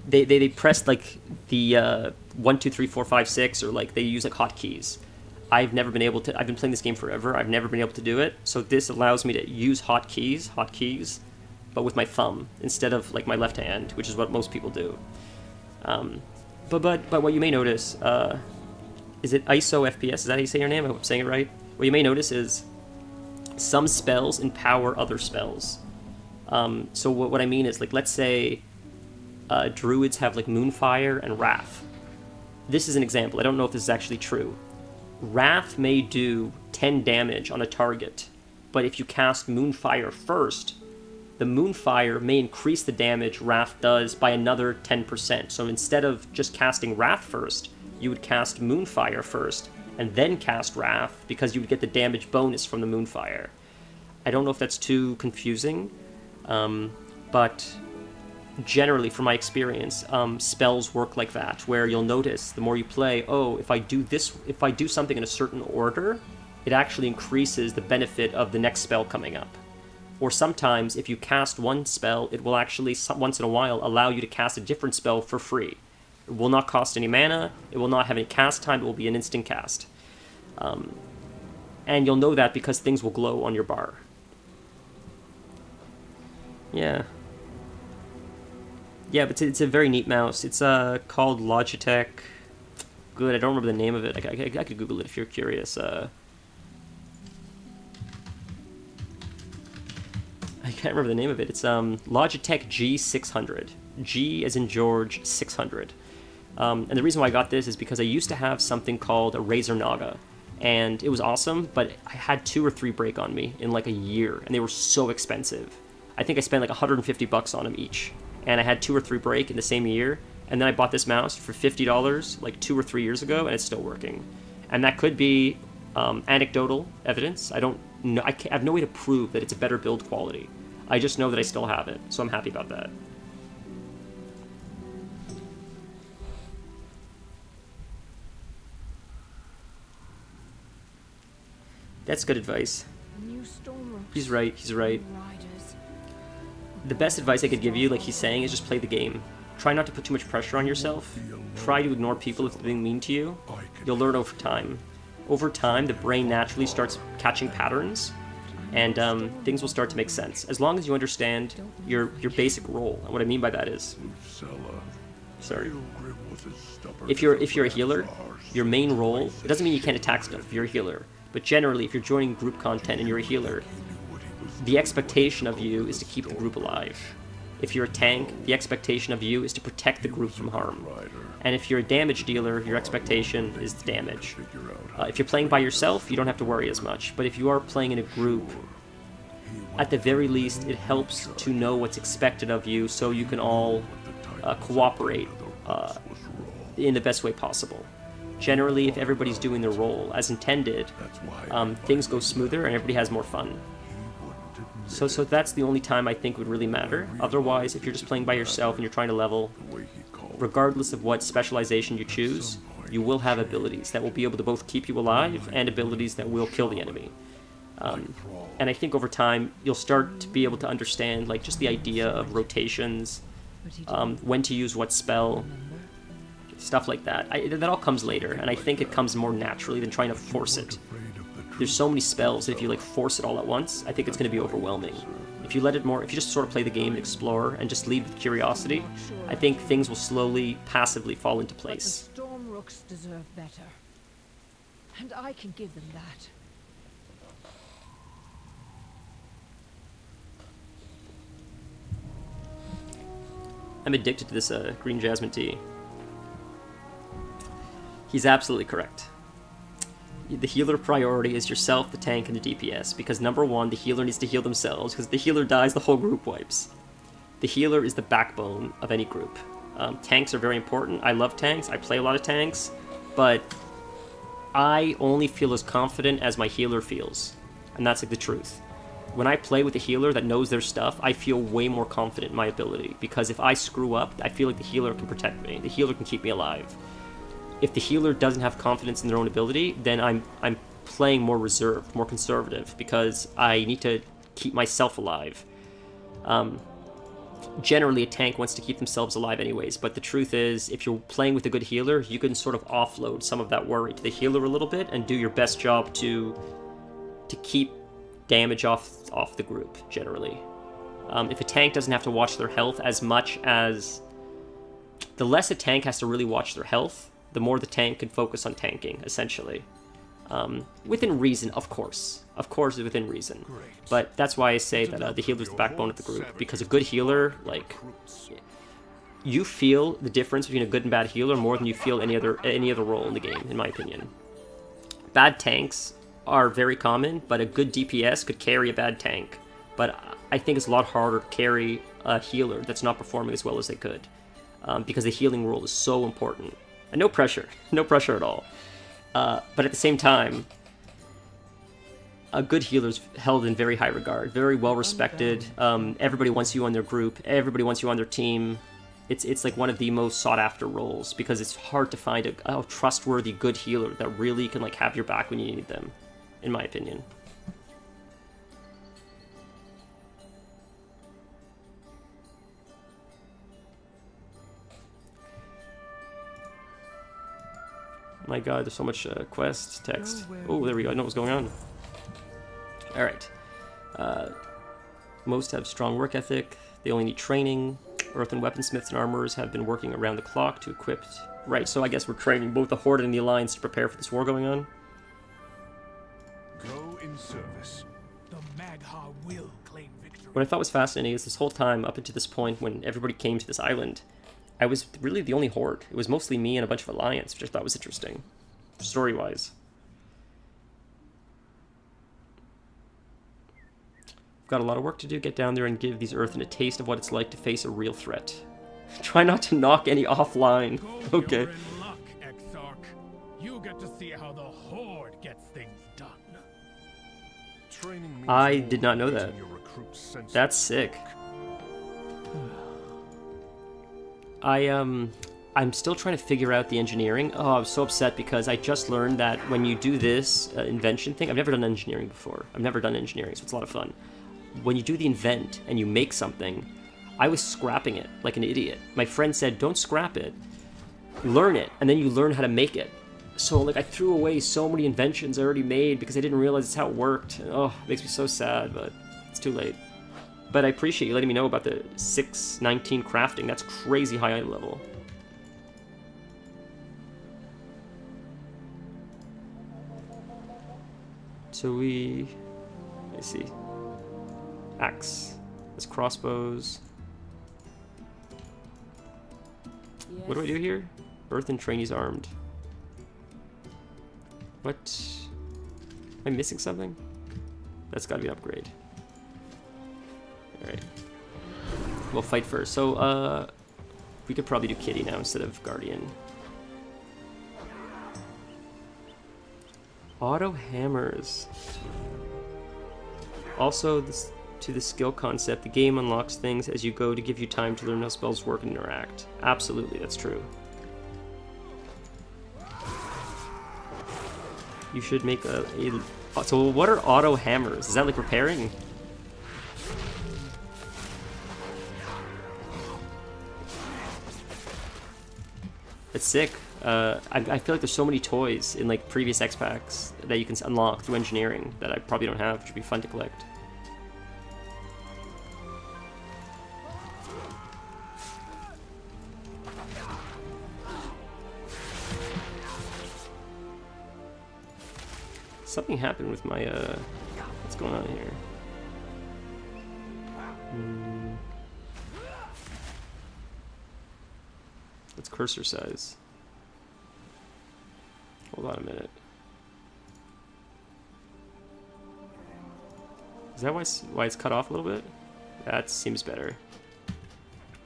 They press like the 1, 2, 3, 4, 5, 6, or like they use like hotkeys. I've never been able to. I've been playing this game forever. I've never been able to do it. So this allows me to use hotkeys, but with my thumb instead of like my left hand, which is what most people do. But what you may notice, is it ISO FPS? Is that how you say your name? I hope I'm saying it right. What you may notice is some spells empower other spells. So what I mean is, like, let's say druids have like Moonfire and Wrath. This is an example. I don't know if this is actually true. Wrath may do 10 damage on a target, but if you cast Moonfire first, the Moonfire may increase the damage Wrath does by another 10%. So instead of just casting Wrath first, you would cast Moonfire first, and then cast Wrath, because you would get the damage bonus from the Moonfire. I don't know if that's too confusing, but generally, from my experience, spells work like that, where you'll notice the more you play, oh, if I do something in a certain order, it actually increases the benefit of the next spell coming up. Or sometimes, if you cast one spell, it will actually, once in a while, allow you to cast a different spell for free. It will not cost any mana, it will not have any cast time, it will be an instant cast. And you'll know that because things will glow on your bar. Yeah. Yeah, but it's a very neat mouse. It's called Logitech. Good, I don't remember the name of it. I could Google it if you're curious. I can't remember the name of it. It's Logitech G600. G as in George 600. And the reason why I got this is because I used to have something called a Razer Naga. And it was awesome, but I had 2 or 3 break on me in like a year. And they were so expensive. I think I spent like $150 on them each. And I had 2 or 3 break in the same year, and then I bought this mouse for $50 like 2 or 3 years ago, and it's still working. And that could be anecdotal evidence. I don't know. I have no way to prove that it's a better build quality. I just know that I still have it, so I'm happy about that. That's good advice. New storm roots. He's right. He's right. Riders. The best advice I could give you, like he's saying, is just play the game. Try not to put too much pressure on yourself. Try to ignore people if they're being mean to you. You'll learn over time. Over time, the brain naturally starts catching patterns, and things will start to make sense. As long as you understand your basic role. And what I mean by that is, sorry. If you're a healer, your main role, it doesn't mean you can't attack stuff if you're a healer. But generally, if you're joining group content and you're a healer, the expectation of you is to keep the group alive. If you're a tank, the expectation of you is to protect the group from harm. And if you're a damage dealer, your expectation is the damage. If you're playing by yourself, you don't have to worry as much. But if you are playing in a group, at the very least, it helps to know what's expected of you so you can all cooperate in the best way possible. Generally, if everybody's doing their role as intended, things go smoother and everybody has more fun. So that's the only time I think would really matter. Otherwise, if you're just playing by yourself and you're trying to level, regardless of what specialization you choose, you will have abilities that will be able to both keep you alive and abilities that will kill the enemy. And I think over time, you'll start to be able to understand like just the idea of rotations, when to use what spell, stuff like that. That all comes later, and I think it comes more naturally than trying to force it. There's so many spells that if you like force it all at once, I think it's going to be overwhelming. If you just sort of play the game and explore and just lead with curiosity, I think things will slowly, passively fall into place. But the Storm Rooks deserve better. And I can give them that. I'm addicted to this green jasmine tea. He's absolutely correct. The healer priority is yourself, the tank, and the DPS, because number one, the healer needs to heal themselves, because if the healer dies, the whole group wipes. The healer is the backbone of any group. Tanks are very important. I love tanks. I play a lot of tanks, but I only feel as confident as my healer feels, and that's like the truth. When I play with a healer that knows their stuff, I feel way more confident in my ability, because if I screw up, I feel like the healer can protect me. The healer can keep me alive. If the healer doesn't have confidence in their own ability, then I'm playing more reserved, more conservative, because I need to keep myself alive. Generally, a tank wants to keep themselves alive anyways, but the truth is, if you're playing with a good healer, you can sort of offload some of that worry to the healer a little bit and do your best job to keep damage off the group, generally. If a tank doesn't have to watch their health as much as... The less a tank has to really watch their health, the more the tank can focus on tanking, essentially. Within reason, of course. Of course, within reason. But that's why I say that the healer's the backbone of the group, because a good healer, like... You feel the difference between a good and bad healer more than you feel any other role in the game, in my opinion. Bad tanks are very common, but a good DPS could carry a bad tank. But I think it's a lot harder to carry a healer that's not performing as well as they could, because the healing role is so important. And no pressure at all. But at the same time, a good healer's held in very high regard, very well respected. Everybody wants you on their group, everybody wants you on their team. It's like one of the most sought after roles, because it's hard to find a trustworthy good healer that really can like have your back when you need them, in my opinion. My god, there's so much quest text. Oh, there we go. I know what's going on. Alright. Most have strong work ethic. They only need training. Earth and weaponsmiths and armorers have been working around the clock to equip... Right, so I guess we're training both the Horde and the Alliance to prepare for this war going on. Go in service. The Magha will claim victory. What I thought was fascinating is this whole time, up until this point, when everybody came to this island, I was really the only Horde. It was mostly me and a bunch of Alliance, which I thought was interesting, story-wise. I've got a lot of work to do. Get down there and give these Earthen a taste of what it's like to face a real threat. Try not to knock any offline. Okay. You're in luck, Exarch. You get to see how the Horde gets things done. Training means I more did not know than that. meeting your recruit's sense of That's sick. I'm still trying to figure out the engineering. Oh, I was so upset because I just learned that when you do this invention thing, I've never done engineering before. I've never done engineering, so it's a lot of fun. When you do the invent and you make something, I was scrapping it like an idiot. My friend said, don't scrap it, learn it, and then you learn how to make it. So like I threw away so many inventions I already made because I didn't realize it's how it worked. Oh, it makes me so sad, but it's too late. But I appreciate you letting me know about the 619 crafting. That's crazy high level. So I see. Axe. That's crossbows. What do I do here? Earth and trainees armed. What? Am I missing something? That's gotta be an upgrade. Alright. We'll fight first. So, we could probably do Kitty now instead of Guardian. Auto hammers. Also, to the skill concept, the game unlocks things as you go to give you time to learn how spells work and interact. Absolutely, that's true. You should make so what are auto hammers? Is that like repairing? It's sick. I feel like there's so many toys in like previous X packs that you can unlock through engineering that I probably don't have, which would be fun to collect. Something happened with my what's going on here? What's cursor size? Hold on a minute. Is that why it's cut off a little bit? That seems better.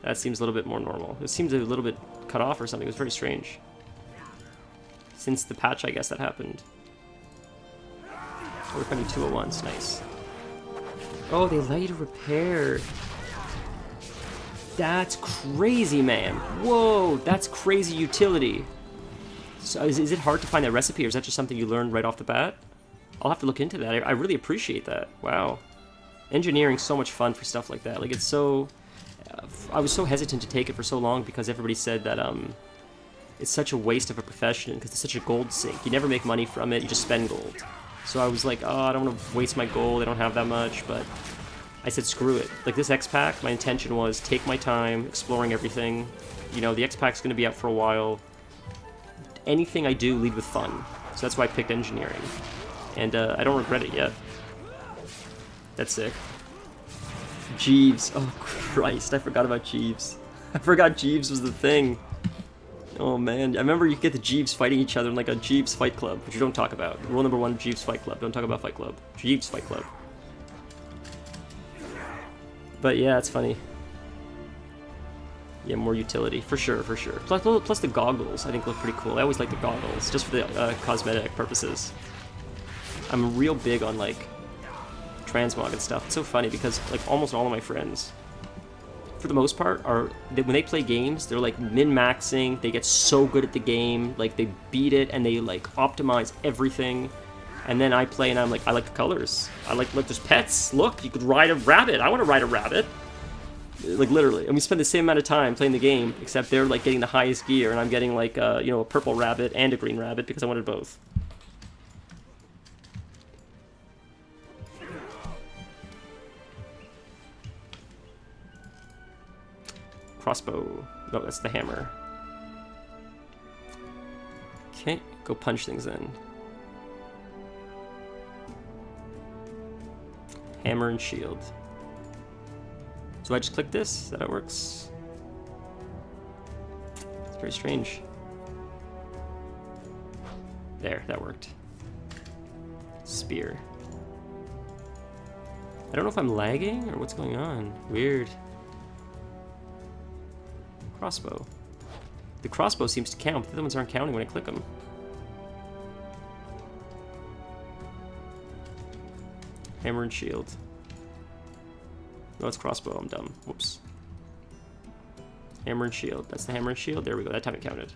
That seems a little bit more normal. It seems a little bit cut off or something. It was very strange. Since the patch, I guess, that happened. Oh, we're finding 201s. Nice. Oh, they allow you to repair. That's crazy, man. Whoa, that's crazy utility. So is it hard to find that recipe, or is that just something you learned right off the bat? I'll have to look into that. I really appreciate that. Wow. Engineering's so much fun for stuff like that. Like, it's so... I was so hesitant to take it for so long because everybody said that it's such a waste of a profession because it's such a gold sink. You never make money from it, you just spend gold. So I was like, oh, I don't want to waste my gold, I don't have that much, but I said screw it. Like, this X-Pack, my intention was take my time, exploring everything. You know, the X-Pack's going to be out for a while. Anything I do, lead with fun. So that's why I picked engineering. And I don't regret it yet. That's sick. Jeeves. Oh, Christ, I forgot about Jeeves. I forgot Jeeves was the thing. Oh, man. I remember you get the Jeeves fighting each other in like a Jeeves Fight Club, which you don't talk about. Rule number 1, Jeeves Fight Club. Don't talk about Fight Club. Jeeves Fight Club. But yeah, it's funny. Yeah, more utility. For sure, for sure. Plus the goggles, I think, look pretty cool. I always like the goggles, just for the cosmetic purposes. I'm real big on, like, transmog and stuff. It's so funny because, like, almost all of my friends, for the most part, when they play games, they're like min-maxing, they get so good at the game, like they beat it and they like optimize everything. And then I play and I'm like, I like the colors. I like, look, there's pets. Look, you could ride a rabbit. I want to ride a rabbit. Like literally. And we spend the same amount of time playing the game, except they're like getting the highest gear and I'm getting like, you know, a purple rabbit and a green rabbit because I wanted both. Crossbow. No, that's the hammer. Okay, go punch things in. Hammer and shield. So I just click this? Is that how it works? It's very strange. There, that worked. Spear. I don't know if I'm lagging or what's going on. Weird. Crossbow. The crossbow seems to count, but the other ones aren't counting when I click them. Hammer and shield. No, it's crossbow. I'm dumb. Whoops. Hammer and shield. That's the hammer and shield. There we go. That time it counted.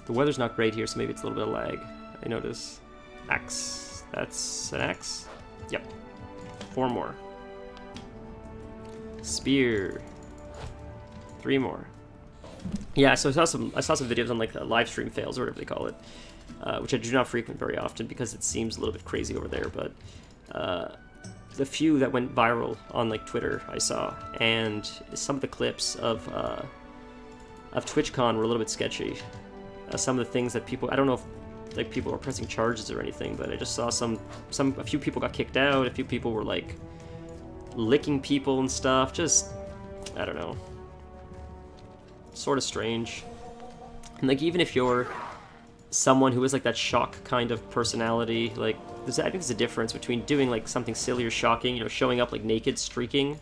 The weather's not great here, so maybe it's a little bit of lag. I notice. Axe. That's an axe? Yep. 4 more. Spear. 3 more. Yeah, so I saw some videos on like live stream fails or whatever they call it, which I do not frequent very often because it seems a little bit crazy over there. But the few that went viral on like Twitter I saw, and some of the clips of TwitchCon were a little bit sketchy. Some of the things that people, I don't know if like people were pressing charges or anything, but I just saw a few people got kicked out, a few people were like licking people and stuff. Just, I don't know, sort of strange. And like, even if you're someone who is like that shock kind of personality, like I think there's a difference between doing like something silly or shocking, you know, showing up like naked, streaking,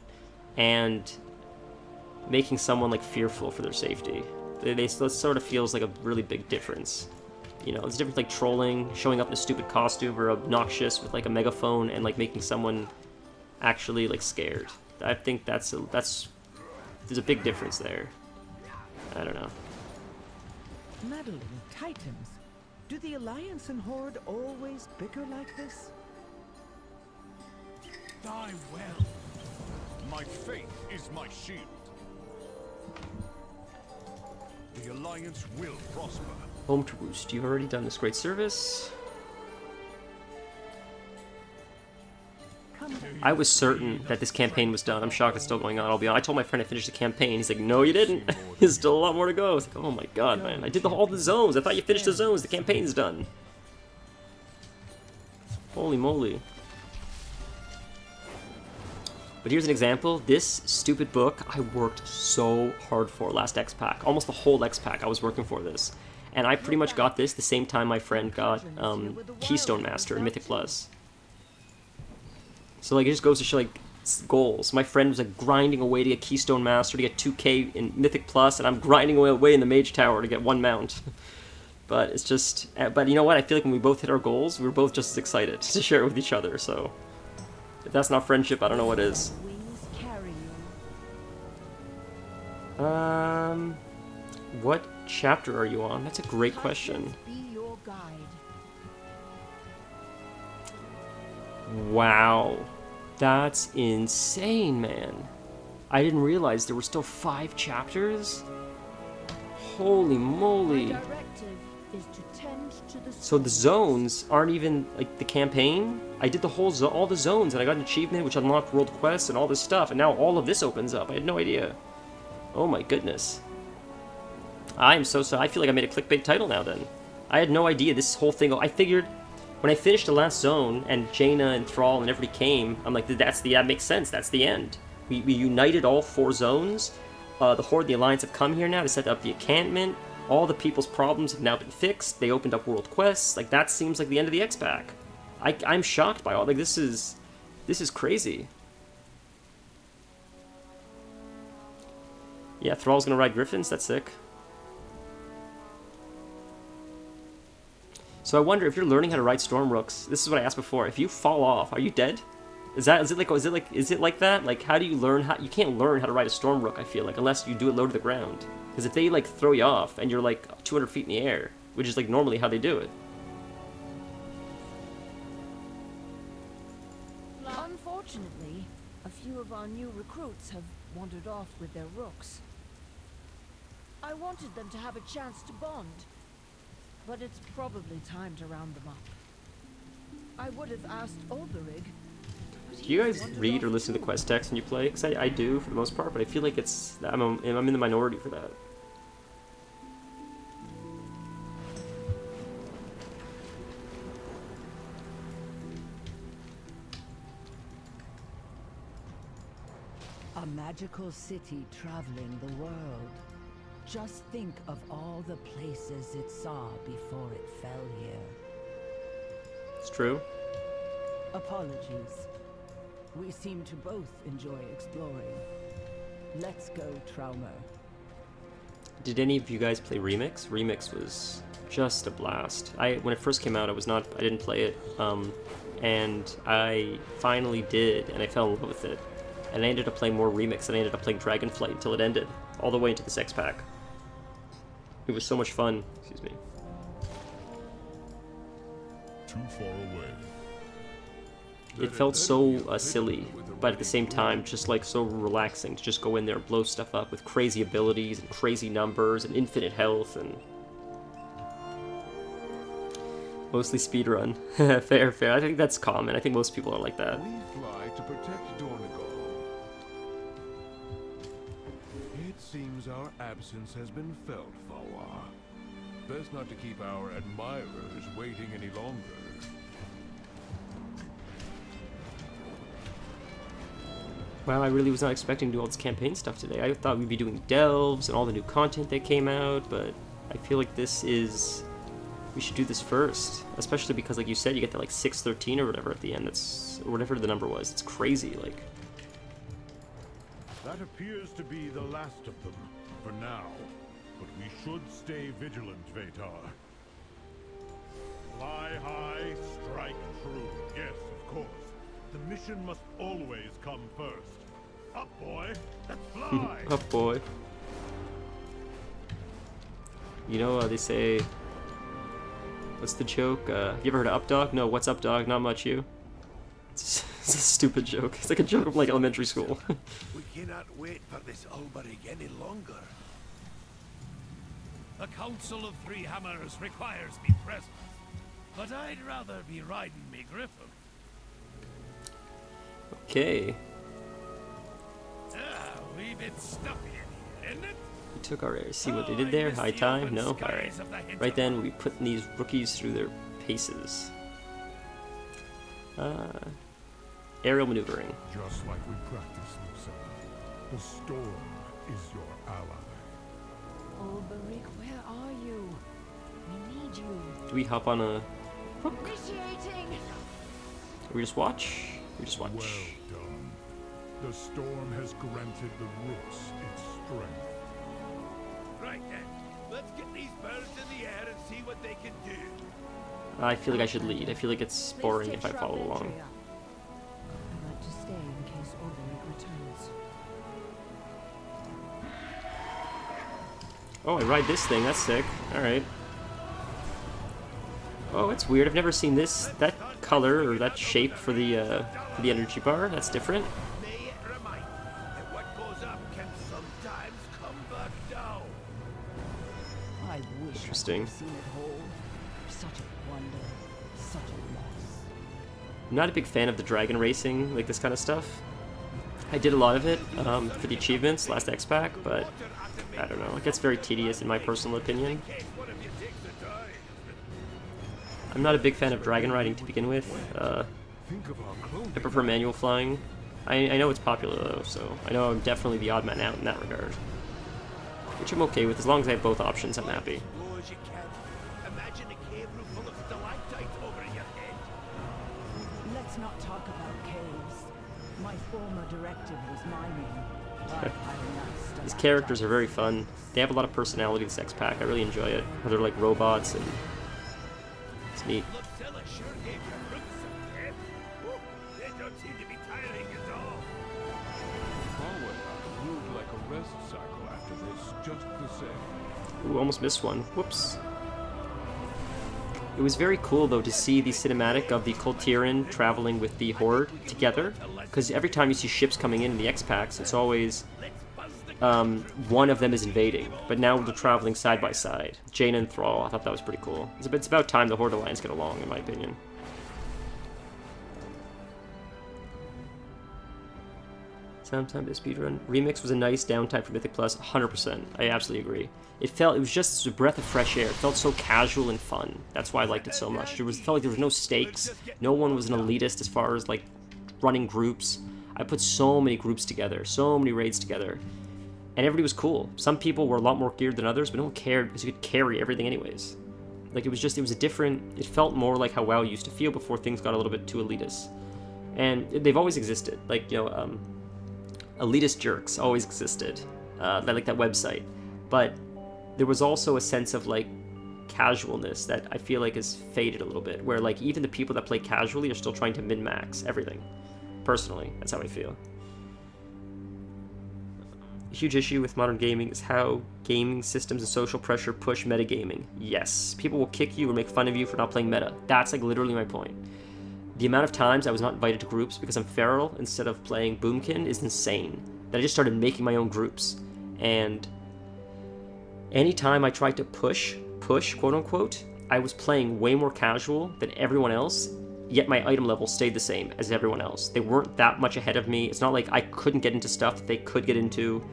and making someone like fearful for their safety. It sort of feels like a really big difference. You know, it's different like trolling, showing up in a stupid costume, or obnoxious with like a megaphone and like making someone actually like scared. I think there's a big difference there. I don't know. Meddling Titans. Do the Alliance and Horde always bicker like this? Die well. My faith is my shield. The Alliance will prosper. Home to Roost. You've already done this great service. I was certain that this campaign was done. I'm shocked it's still going on. I'll be honest. I told my friend I finished the campaign. He's like, no, you didn't. There's still a lot more to go. I was like, oh my god, man. I did all the zones. I thought you finished the zones. The campaign's done. Holy moly. But here's an example. This stupid book I worked so hard for last X-Pack. Almost the whole X-Pack I was working for this. And I pretty much got this the same time my friend got Keystone Master in Mythic Plus. So like, it just goes to show like goals. My friend was like grinding away to get Keystone Master to get 2k in Mythic Plus, and I'm grinding away in the Mage Tower to get 1 mount. But it's just, but you know what? I feel like when we both hit our goals, we were both just as excited to share it with each other. So if that's not friendship, I don't know what is. Wings carry you. What chapter are you on? That's a great question. Be your guide. Wow. That's insane, man. I didn't realize there were still 5 chapters. Holy moly. My directive is to tend to the So the zones aren't even like the campaign? I did the whole all the zones, and I got an achievement which unlocked world quests and all this stuff, and now all of this opens up. I had no idea. Oh my goodness. I am so I feel like I made a clickbait title now then. I had no idea this whole thing. I figured when I finished the last zone and Jaina and Thrall and everybody came, I'm like, that makes sense. That's the end. We united all 4 zones. The Horde and the Alliance have come here now to set up the encampment. All the people's problems have now been fixed. They opened up world quests. Like, that seems like the end of the X-Pack. I'm shocked by all. Like, this is crazy. Yeah, Thrall's gonna ride Griffins. That's sick. So I wonder if you're learning how to ride Storm Rooks. This is what I asked before. If you fall off, are you dead? Is it like that? Like, how do you learn how? You can't learn how to ride a Storm Rook, I feel like, unless you do it low to the ground. Because if they like throw you off and you're like 200 feet in the air, which is like normally how they do it. Unfortunately, a few of our new recruits have wandered off with their rooks. I wanted them to have a chance to bond, but it's probably time to round them up. I would have asked Olberig. Do you guys read or listen to the quest text when you play? Because I do for the most part, but I feel like I'm in the minority for that. A magical city traveling the world. Just think of all the places it saw before it fell here. It's true. Apologies. We seem to both enjoy exploring. Let's go, Traumer. Did any of you guys play Remix? Remix was just a blast. When it first came out, I didn't play it, and I finally did, and I fell in love with it. And I ended up playing more Remix, and I ended up playing Dragonflight until it ended, all the way into this X-Pack. It was so much fun. Excuse me. Too far away. It felt so silly, but at the same time, just like so relaxing to just go in there and blow stuff up with crazy abilities and crazy numbers and infinite health and mostly speedrun. Fair. I think that's common. I think most people are like that. We fly to protect Dornigal. It seems our absence has been felt, Falwar. Best not to keep our admirers waiting any longer. Wow, I really was not expecting to do all this campaign stuff today. I thought we'd be doing delves and all the new content that came out, but I feel like this is... We should do this first, especially because, like you said, you get to like 613 or whatever at the end. That's or whatever the number was. It's crazy, like. That appears to be the last of them, for now. But we should stay vigilant, Vatar. Fly high, strike true. Yes, of course. The mission must always come first. Up, boy! Let's fly! Up, boy. You know, they say... What's the joke? You ever heard of Up Dog? No, what's up, dog? Not much, you. It's a stupid joke. It's like a joke from like elementary school. We cannot wait for this Ulbrig any longer. The Council of Three Hammers requires me present, but I'd rather be riding me griffin. Okay. Ah, we bit stuffy in here, isn't it? We took our air. See what they did there? High time? No? Alright. Right then, we put these rookies through their paces. Aerial maneuvering. Just like we practiced, Lucilla. The storm is your ally. Ulbrig, where are you? We need you. Do we hop on a... Initiating! We just watch? We just watch. Well done. The storm has granted the rooks its strength. Right then, let's get these birds in the air and see what they can do. I feel like I should lead. I feel like it's boring if I follow along. I'd like to stay in case Ulbrig returns. Oh, I ride this thing. That's sick. Alright. Oh, it's weird. I've never seen that color or that shape for the energy bar. That's different. May it remind you that what goes up can sometimes come back down. I wish Interesting. I could have seen it whole. Such a wonder, such a loss. I'm not a big fan of the dragon racing, like this kind of stuff. I did a lot of it for the achievements last X-Pack, but I don't know. It gets very tedious in my personal opinion. I'm not a big fan of dragon riding to begin with. Think of our clothing. I prefer manual flying. I know it's popular though, so I know I'm definitely the odd man out in that regard. Which I'm okay with, as long as I have both options, I'm happy. Low as you can. Imagine a cave room full of stalactites over your head. Let's not talk about caves. My former directive was mining. But These characters are very fun. They have a lot of personality, this X-Pack. I really enjoy it. They're like robots, and it's neat. Lucilla sure gave your roots some pep. Whew, they don't seem to be tiring at all. Always moved like a rest cycle after this, just the same. Ooh, almost missed one. Whoops. It was very cool, though, to see the cinematic of the Kultiran traveling with the Horde together. Because every time you see ships coming in the X-Packs, it's always one of them is invading. But now they're traveling side by side. Jaina and Thrall, I thought that was pretty cool. It's about time the Horde Alliance get along, in my opinion. Sometime to speedrun. Remix was a nice downtime for Mythic Plus, 100%. I absolutely agree. It was just a breath of fresh air. It felt so casual and fun. That's why I liked it so much. It felt like there was no stakes. No one was an elitist as far as like running groups. I put so many groups together, so many raids together, and everybody was cool. Some people were a lot more geared than others, but no one cared because you could carry everything anyways. Like it was a different. It felt more like how WoW used to feel before things got a little bit too elitist, and they've always existed. Like elitist jerks always existed, like that website, but there was also a sense of like casualness that I feel like has faded a little bit, where like even the people that play casually are still trying to min-max everything. Personally, that's how I feel. A huge issue with modern gaming is how gaming systems and social pressure push metagaming. Yes, people will kick you or make fun of you for not playing meta. That's like literally my point. The amount of times I was not invited to groups because I'm feral instead of playing Boomkin is insane. That I just started making my own groups. And anytime I tried to push, quote unquote, I was playing way more casual than everyone else, yet my item level stayed the same as everyone else. They weren't that much ahead of me. It's not like I couldn't get into stuff that they could get into.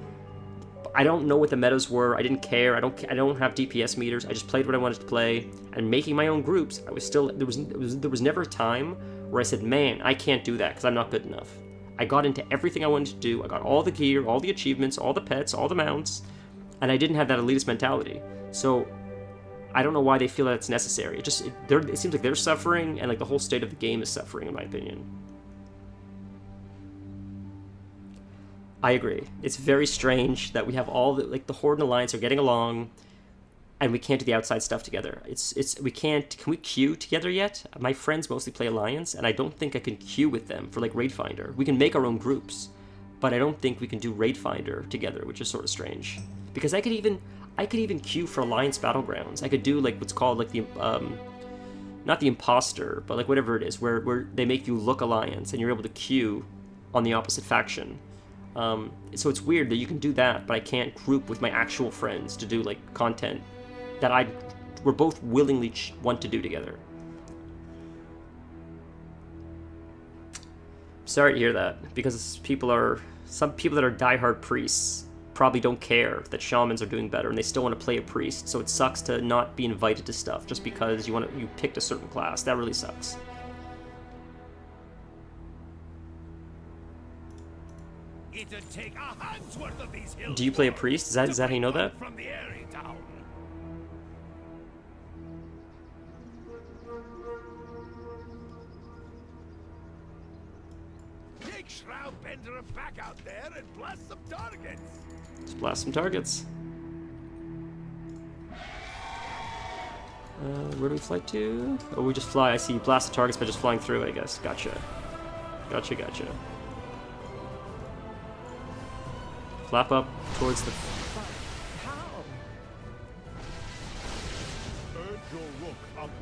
I don't know what the metas were. I didn't care. I don't have DPS meters. I just played what I wanted to play, and making my own groups. I was still there was never a time where I said, man, I can't do that because I'm not good enough. I got into everything I wanted to do. I got all the gear, all the achievements, all the pets, all the mounts, and I didn't have that elitist mentality. So I don't know why they feel that it's necessary. It seems like they're suffering, and like the whole state of the game is suffering, in my opinion. I agree. It's very strange that we have all the, like, the Horde and Alliance are getting along, and we can't do the outside stuff together. Can we queue together yet? My friends mostly play Alliance, and I don't think I can queue with them for, like, Raid Finder. We can make our own groups, but I don't think we can do Raid Finder together, which is sort of strange. Because I could even queue for Alliance Battlegrounds. I could do, like, what's called, like, the, not the Imposter, but, like, whatever it is, where they make you look Alliance, and you're able to queue on the opposite faction. So it's weird that you can do that, but I can't group with my actual friends to do, like, content that we're both willingly want to do together. Sorry to hear that, because some people that are diehard priests probably don't care that shamans are doing better, and they still want to play a priest, so it sucks to not be invited to stuff just because you picked a certain class. That really sucks. It'd take a hand's worth of these hills. Do you play a priest? Is that how you know that? From the airy town. Take Shroudbender back out there and blast some targets. Let's blast some targets. Where do we fly to? Oh, we just fly. I see. Blast the targets by just flying through, I guess. Gotcha. Gotcha. Flap up towards the...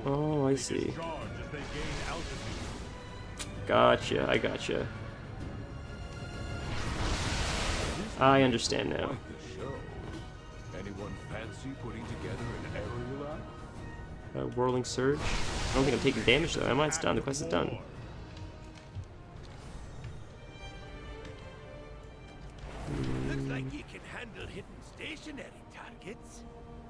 Oh, I see. Gotcha, I gotcha. I understand now. Anyone fancy putting together an aerial act? Whirling Surge. I don't think I'm taking damage though, am I? It's done. The quest is done. Looks like you can handle hidden stationary targets.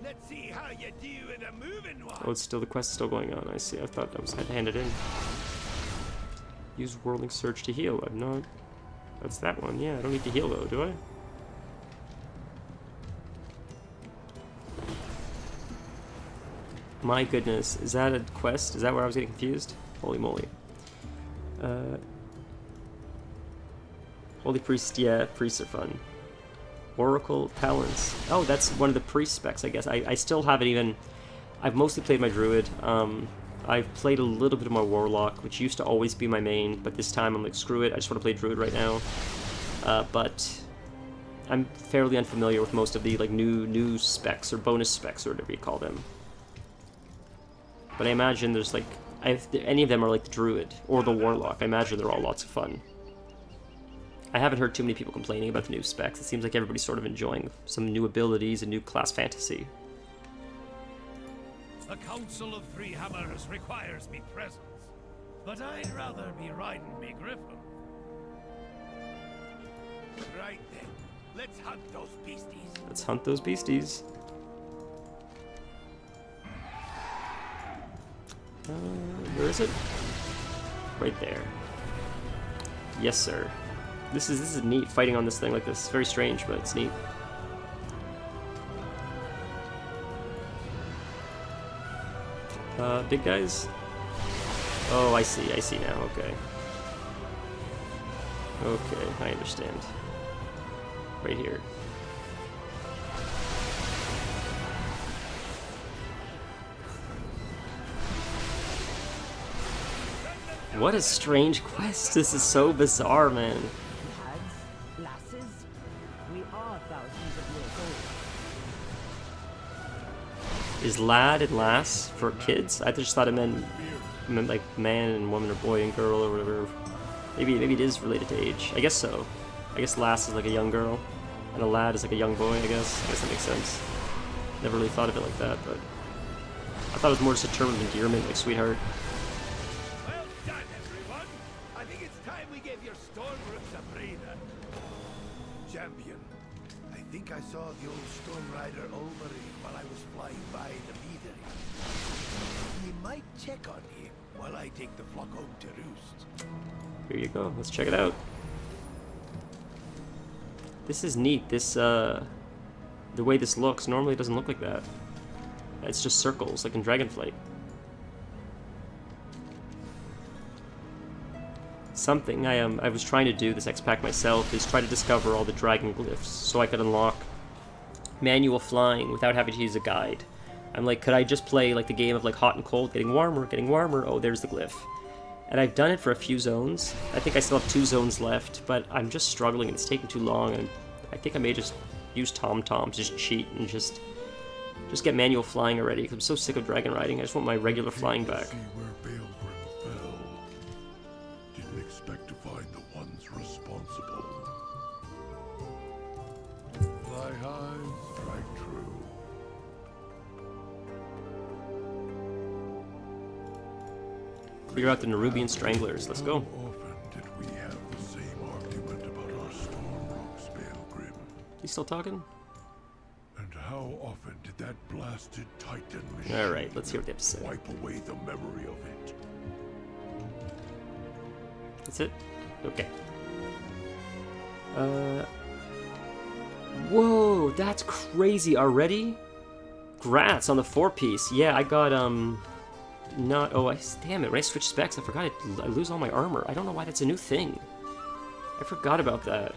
Let's see how you do with a moving one. Oh, the quest is still going on. I see. I thought I had to hand it in. Use Whirling Surge to heal. I've not. That's that one. Yeah, I don't need to heal though, do I? My goodness, is that a quest? Is that where I was getting confused? Holy moly. Holy Priest, yeah, priests are fun. Oracle Talents. Oh, that's one of the priest specs, I guess. I still haven't even... I've mostly played my Druid. I've played a little bit of my Warlock, which used to always be my main, but this time I'm like, screw it, I just want to play Druid right now. But I'm fairly unfamiliar with most of the like new specs, or bonus specs, or whatever you call them. But I imagine there's like... any of them are like the Druid, or the Warlock. I imagine they're all lots of fun. I haven't heard too many people complaining about the new specs. It seems like everybody's sort of enjoying some new abilities and new class fantasy. The Council of Three Hammers requires me presence, but I'd rather be riding me griffin. Right then, let's hunt those beasties. Let's hunt those beasties. Where is it? Right there. Yes, sir. This is neat, fighting on this thing like this. It's very strange, but it's neat. Big guys? Oh, I see now, okay. Okay, I understand. Right here. What a strange quest. This is so bizarre, man. Lads, lasses, we are thousands of years old. Is lad and lass for kids? I just thought it meant like man and woman or boy and girl or whatever. Maybe it is related to age. I guess so. I guess lass is like a young girl, and a lad is like a young boy, I guess. I guess that makes sense. Never really thought of it like that, but I thought it was more just a term of endearment, like sweetheart. Well done, everyone. I think it's time we gave your storm roots a breather. Champion, I think I saw the old Storm Rider Olmeri while I was flying by the meadery. You might check on him while I take the flock home to roost. Here you go. Let's check it out. This is neat. This, the way this looks, normally it doesn't look like that. It's just circles, like in Dragonflight. Something I was trying to do this X-Pack myself is try to discover all the dragon glyphs so I could unlock manual flying without having to use a guide. I'm like, could I just play like the game of like hot and cold, getting warmer, oh, there's the glyph. And I've done it for a few zones. I think I still have 2 zones left, but I'm just struggling and it's taking too long, and I think I may just use TomTom, just cheat and just get manual flying already, because I'm so sick of dragon riding. I just want my regular flying back. See where Baelgrim fell. Didn't expect to find the ones responsible. Fly high, strike true. Figure out the Nerubian Stranglers. Let's go. How often did we have the same argument about our Stormrooks, Baelgrim? You still talking? And how often did that blasted Titan machine Alright, let's hear what they have to say. wipe away the memory of it? That's it? Okay. Whoa, that's crazy already? Grats on the 4-piece. Yeah, I got, not... Oh, damn it, when I switch specs, I forgot I lose all my armor. I don't know why that's a new thing. I forgot about that.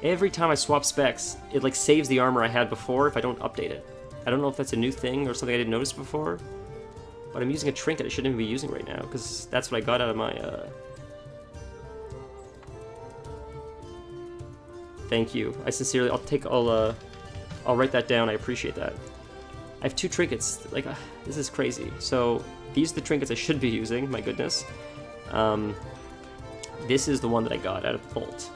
Every time I swap specs, it, like, saves the armor I had before if I don't update it. I don't know if that's a new thing or something I didn't notice before, but I'm using a trinket I shouldn't even be using right now, because that's what I got out of my, Thank you. I sincerely... I'll write that down. I appreciate that. I have 2 trinkets. Like, this is crazy. So, these are the trinkets I should be using. My goodness. This is the one that I got out of the vault,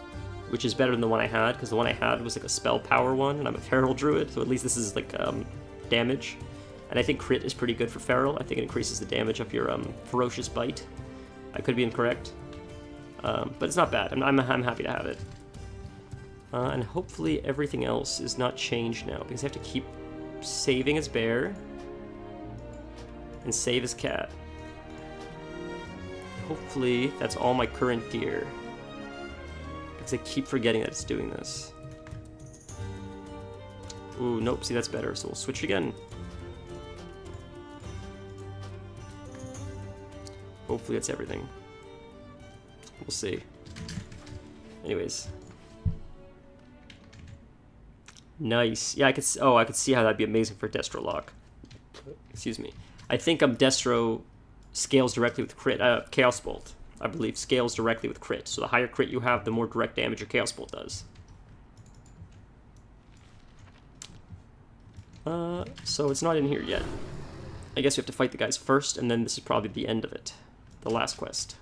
which is better than the one I had, because the one I had was like a spell power one, and I'm a feral druid, so at least this is like damage. And I think crit is pretty good for feral. I think it increases the damage of your ferocious bite. I could be incorrect, but it's not bad. I'm happy to have it. And hopefully everything else is not changed now, because I have to keep saving as bear and save as cat. Hopefully that's all my current gear, because I keep forgetting that it's doing this. Ooh, nope, see, that's better, so we'll switch again. Hopefully that's everything. We'll see. Anyways. Nice. Yeah, I could see how that'd be amazing for Destro lock. Excuse me. I think Destro scales directly with crit. Chaos Bolt, I believe, scales directly with crit. So the higher crit you have, the more direct damage your Chaos Bolt does. So it's not in here yet. I guess we have to fight the guys first, and then this is probably the end of it. The last quest.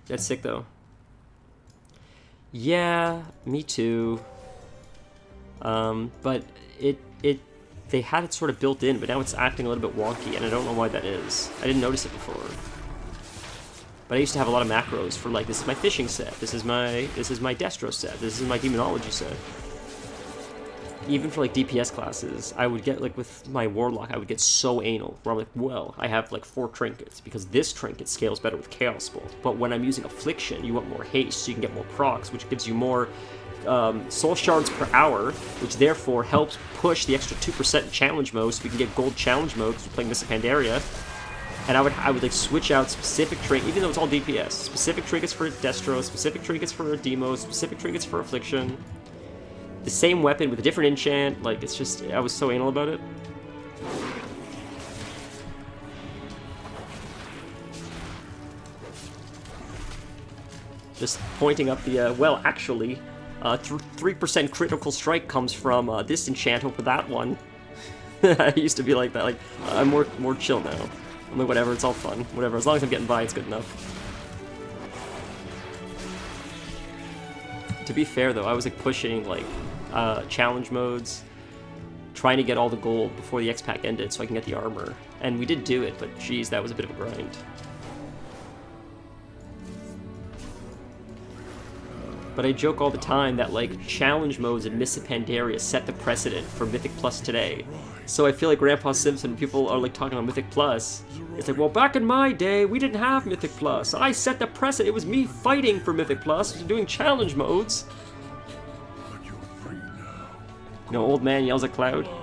That's sick, though. Yeah, me too. But they had it sort of built in, but now it's acting a little bit wonky, and I don't know why that is. I didn't notice it before. But I used to have a lot of macros for, like, this is my fishing set, this is my Destro set, this is my Demonology set. Even for, like, DPS classes, I would get, like, with my Warlock, I would get so anal, where I'm like, well, I have, like, 4 trinkets, because this trinket scales better with Chaos Bolt. But when I'm using Affliction, you want more haste, so you can get more procs, which gives you more soul shards per hour, which therefore helps push the extra 2% in challenge mode, so we can get gold challenge mode because we're playing Mists of Pandaria. And I would like switch out specific trinkets, even though it's all DPS. Specific trinkets for Destro, specific trinkets for Demo, specific trinkets for Affliction. The same weapon with a different enchant. Like, it's just, I was so anal about it. Just pointing up the, well, actually, 3% critical strike comes from this enchant over that one. I used to be like that. Like, I'm more chill now. I'm like, whatever, it's all fun. Whatever, as long as I'm getting by, it's good enough. To be fair, though, I was like pushing like challenge modes, trying to get all the gold before the X-Pack ended so I can get the armor. And we did do it, but geez, that was a bit of a grind. But I joke all the time that, like, challenge modes in Mists of Pandaria set the precedent for Mythic Plus today. So I feel like Grandpa Simpson, people are, like, talking about Mythic Plus. It's like, well, back in my day, we didn't have Mythic Plus. I set the precedent. It was me fighting for Mythic Plus, doing challenge modes. But you're free now. You know, old man yells at Cloud. Fly.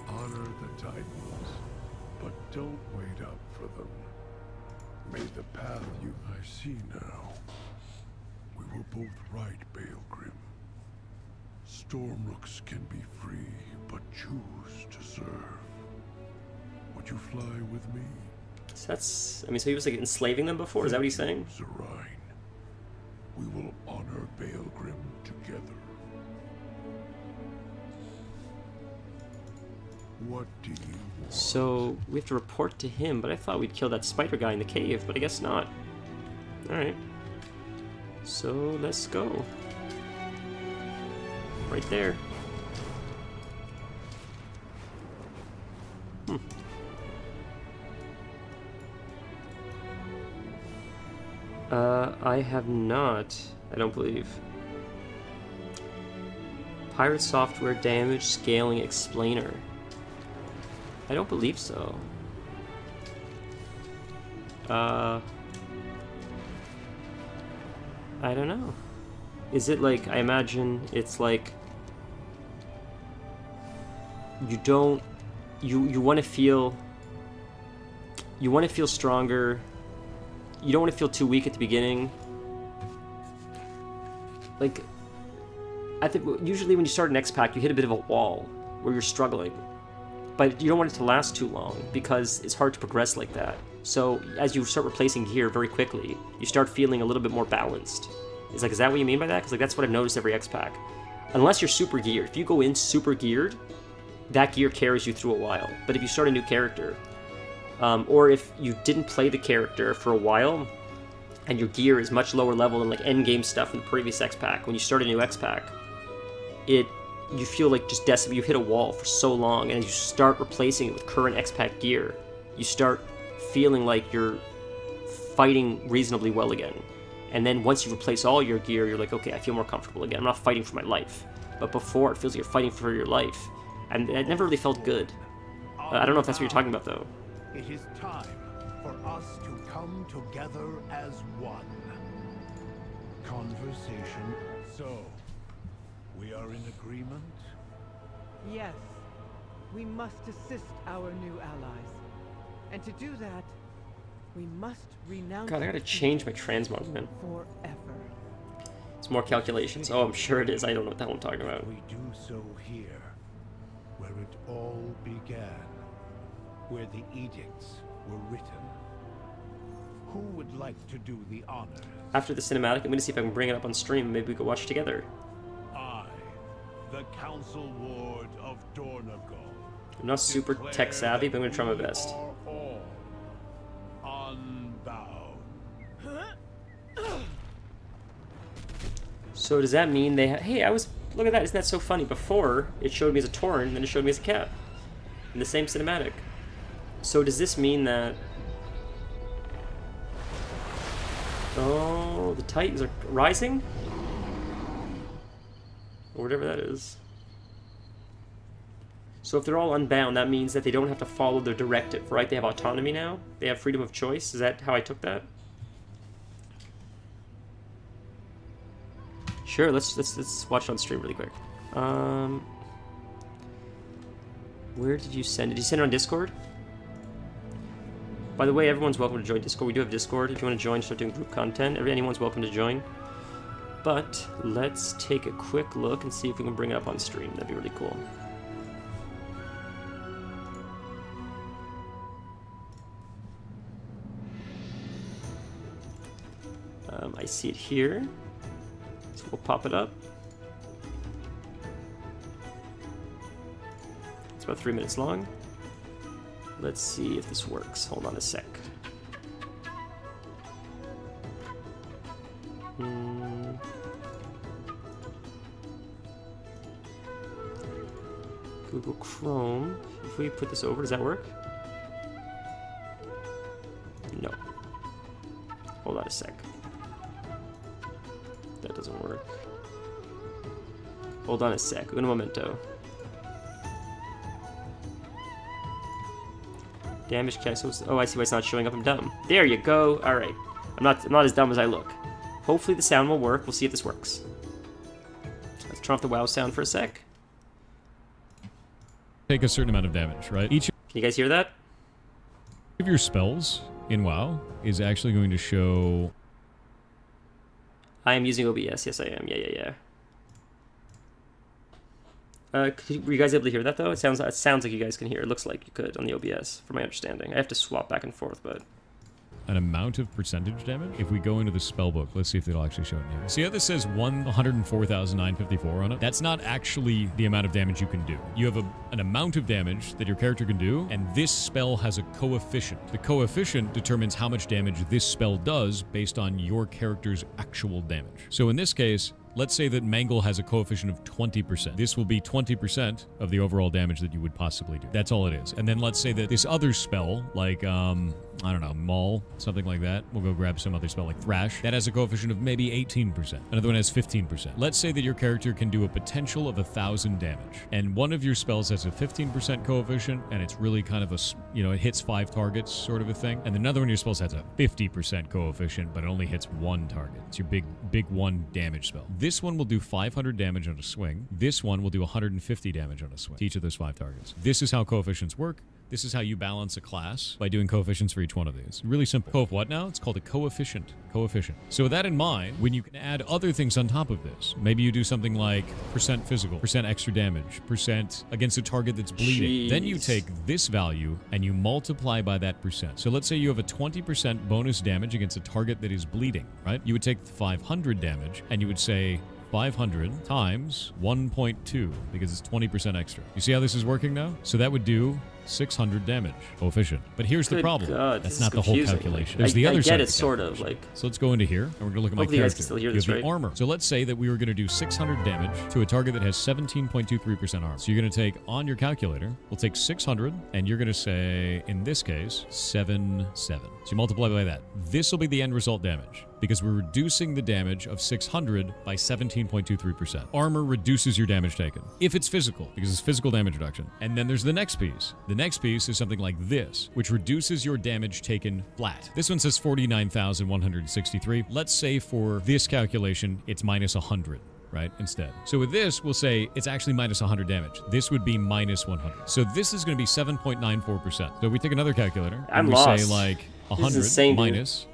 Honor the Titans, but don't wait up for them. May the path you... I see now. We were both right, Baelgrim. Stormrooks can be free, but choose to serve. Would you fly with me? So that's... I mean, so he was, like, enslaving them before? Is that what he's saying? Zerine. We will honor Baelgrim together. What do you want? So, we have to report to him, but I thought we'd kill that spider guy in the cave, but I guess not. Alright. So, let's go. Right there. I have not, I don't believe. Pirate software damage scaling explainer. I don't believe so. I don't know. Is it like, I imagine it's like you don't, you want to feel stronger. You don't want to feel too weak at the beginning. Like, I think usually when you start an X-Pack, you hit a bit of a wall where you're struggling. But you don't want it to last too long because it's hard to progress like that. So as you start replacing gear very quickly, you start feeling a little bit more balanced. It's like, is that what you mean by that? Because like that's what I've noticed every X-Pack. Unless you're super geared. If you go in super geared, that gear carries you through a while. But if you start a new character, or if you didn't play the character for a while, and your gear is much lower level than like endgame stuff in the previous X-Pack, when you start a new X-Pack, you feel like just desperate. You hit a wall for so long, and as you start replacing it with current X-Pack gear, you start feeling like you're fighting reasonably well again. And then once you replace all your gear, you're like, okay, I feel more comfortable again. I'm not fighting for my life. But before, it feels like you're fighting for your life. And it never really felt good. I don't know if that's what you're talking about, though. It is time for us to come together as one. Conversation. So, we are in agreement? Yes, we must assist our new allies. And to do that, we must renounce... God, I gotta change my transmog, man. forever. It's more calculations. Oh, I'm sure it is. I don't know what the hell I'm talking about. We do so here, where it all began, where the edicts were written. Who would like to do the honors? After the cinematic, I'm gonna see if I can bring it up on stream. Maybe we could watch together. I, the Council Ward of Dornagal. I'm not super tech savvy, but I'm gonna try my best. Are all unbound. So does that mean they hey, look at that, isn't that so funny? Before, it showed me as a Tauren, then it showed me as a cat. In the same cinematic. So does this mean that... Oh, the Titans are rising? Or whatever that is. So if they're all unbound, that means that they don't have to follow their directive, right? They have autonomy now? They have freedom of choice? Is that how I took that? Sure, let's watch it on stream really quick. Where did you send it? Did you send it on Discord? By the way, everyone's welcome to join Discord. We do have Discord. If you want to join, start doing group content, anyone's welcome to join. But let's take a quick look and see if we can bring it up on stream. That'd be really cool. I see it here. So we'll pop it up. It's about 3 minutes long. Let's see if this works. Hold on a sec. Google Chrome. If we put this over, does that work? No. Hold on a sec. That doesn't work. Hold on a sec. Un momento. Damage cast. Oh, I see why it's not showing up. I'm dumb. There you go. All right. I'm not as dumb as I look. Hopefully the sound will work. We'll see if this works. Let's turn off the WoW sound for a sec. Take a certain amount of damage, right? Each Can you guys hear that? of your spells in WoW is actually going to show... I am using OBS. Yes, I am. Yeah. Were you guys able to hear that, though? It sounds like you guys can hear. It looks like you could on the OBS, from my understanding. I have to swap back and forth, but... an amount of percentage damage. If we go into the spellbook, let's see if it'll actually show it here. See how this says 104,954 on it? That's not actually the amount of damage you can do. You have an amount of damage that your character can do, and this spell has a coefficient. The coefficient determines how much damage this spell does based on your character's actual damage. So in this case, let's say that Mangle has a coefficient of 20%. This will be 20% of the overall damage that you would possibly do. That's all it is. And then let's say that this other spell, like, I don't know, Maul, something like that. We'll go grab some other spell like Thrash. That has a coefficient of maybe 18%. Another one has 15%. Let's say that your character can do a potential of 1,000 damage. And one of your spells has a 15% coefficient, and it's really kind of a, it hits 5 targets sort of a thing. And another one of your spells has a 50% coefficient, but it only hits 1 target. It's your big 1 damage spell. This one will do 500 damage on a swing. This one will do 150 damage on a swing to each of those 5 targets. This is how coefficients work. This is how you balance a class by doing coefficients for each one of these. Really simple. Co of what now? It's called a coefficient. Coefficient. So with that in mind, when you can add other things on top of this, maybe you do something like % physical, % extra damage, % against a target that's bleeding. Jeez. Then you take this value and you multiply by that %. So let's say you have a 20% bonus damage against a target that is bleeding, right? You would take 500 damage and you would say 500 times 1.2 because it's 20% extra. You see how this is working now? So that would do 600 damage coefficient. But here's the Good problem. God, That's this not is the whole confusing. calculation. There's the I other get side it, of the sort of, calculation. like... So let's go into here, and we're going to look at my Hopefully you guys character. can still hear You this, have the right? armor. So let's say that we were going to do 600 damage to a target that has 17.23% armor. So you're going to take, on your calculator, we'll take 600, and you're going to say, in this case, 7. So you multiply by that. This will be the end result damage, because we're reducing the damage of 600 by 17.23%. Armor reduces your damage taken, if it's physical, because it's physical damage reduction. And then there's the next piece. The next piece is something like this, which reduces your damage taken flat. This one says 49,163. Let's say for this calculation, it's minus 100. Right, instead. So with this, we'll say it's actually minus 100 damage. This would be minus 100. So this is going to be 7.94%. So we take another calculator, and we say like 100 insane, minus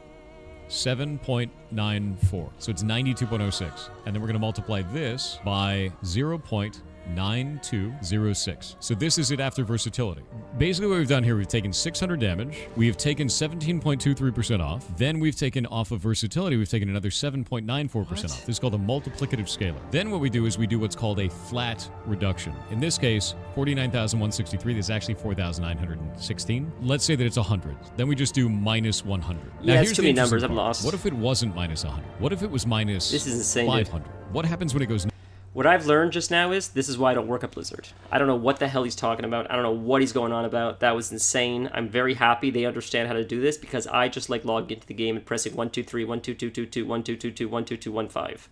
7.94. So it's 92.06. And then we're going to multiply this by 0.9206. So this is it after versatility. Basically what we've done here, we've taken 600 damage, we have taken 17.23% off, then we've taken off of versatility, we've taken another 7.94% off. This is called a multiplicative scalar. Then what we do is we do what's called a flat reduction. In this case, 49,163, this is actually 4,916. Let's say that it's 100. Then we just do minus 100. Yeah, now, it's too many numbers, I'm lost. What if it wasn't minus 100? What if it was minus This is insane, dude. 500? What happens when it goes... What I've learned just now is this is why I don't work at Blizzard. I don't know what the hell he's talking about. I don't know what he's going on about. That was insane. I'm very happy they understand how to do this because I just like logging into the game and pressing 1 2 3 1 2 2 2 2 1 2 2 2 1 2 2 1 5.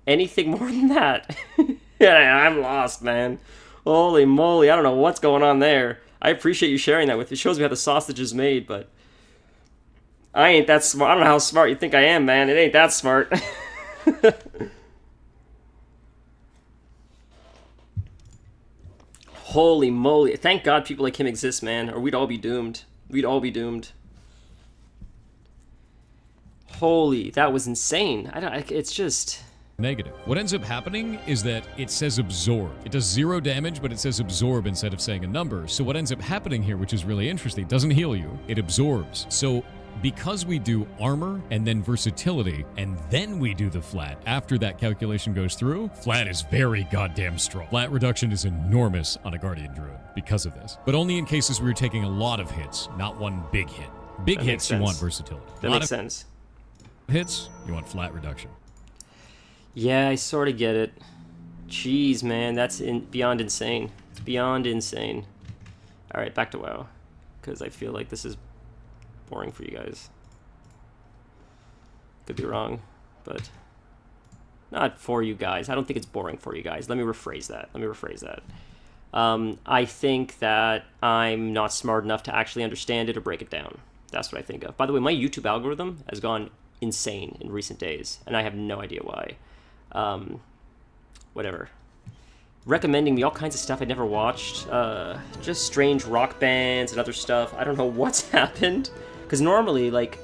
Anything more than that, I'm lost, man. Holy moly! I don't know what's going on there. I appreciate you sharing that with me. It shows me how the sausage is made, but I ain't that smart. I don't know how smart you think I am, man. It ain't that smart. Holy moly. Thank God people like him exist, man, or we'd all be doomed. We'd all be doomed. Holy, that was insane. It's just... negative. What ends up happening is that it says absorb. It does 0 damage, but it says absorb instead of saying a number. So what ends up happening here, which is really interesting, it doesn't heal you, it absorbs. So because we do armor and then versatility, and then we do the flat after that calculation goes through, flat is very goddamn strong. Flat reduction is enormous on a Guardian Druid because of this. But only in cases where you're taking a lot of hits, not one big hit. Big That makes hits, you want sense. versatility. That makes sense. Hits, you want flat reduction. Yeah, I sort of get it. Jeez, man, that's beyond insane. It's beyond insane. Alright, back to WoW. Because I feel like this is boring for you guys. Could be wrong, but not for you guys. I don't think it's boring for you guys. Let me rephrase that. I think that I'm not smart enough to actually understand it or break it down. That's what I think of. By the way, my YouTube algorithm has gone insane in recent days, and I have no idea why. Whatever. Recommending me all kinds of stuff I never watched. Just strange rock bands and other stuff. I don't know what's happened. Because normally, like,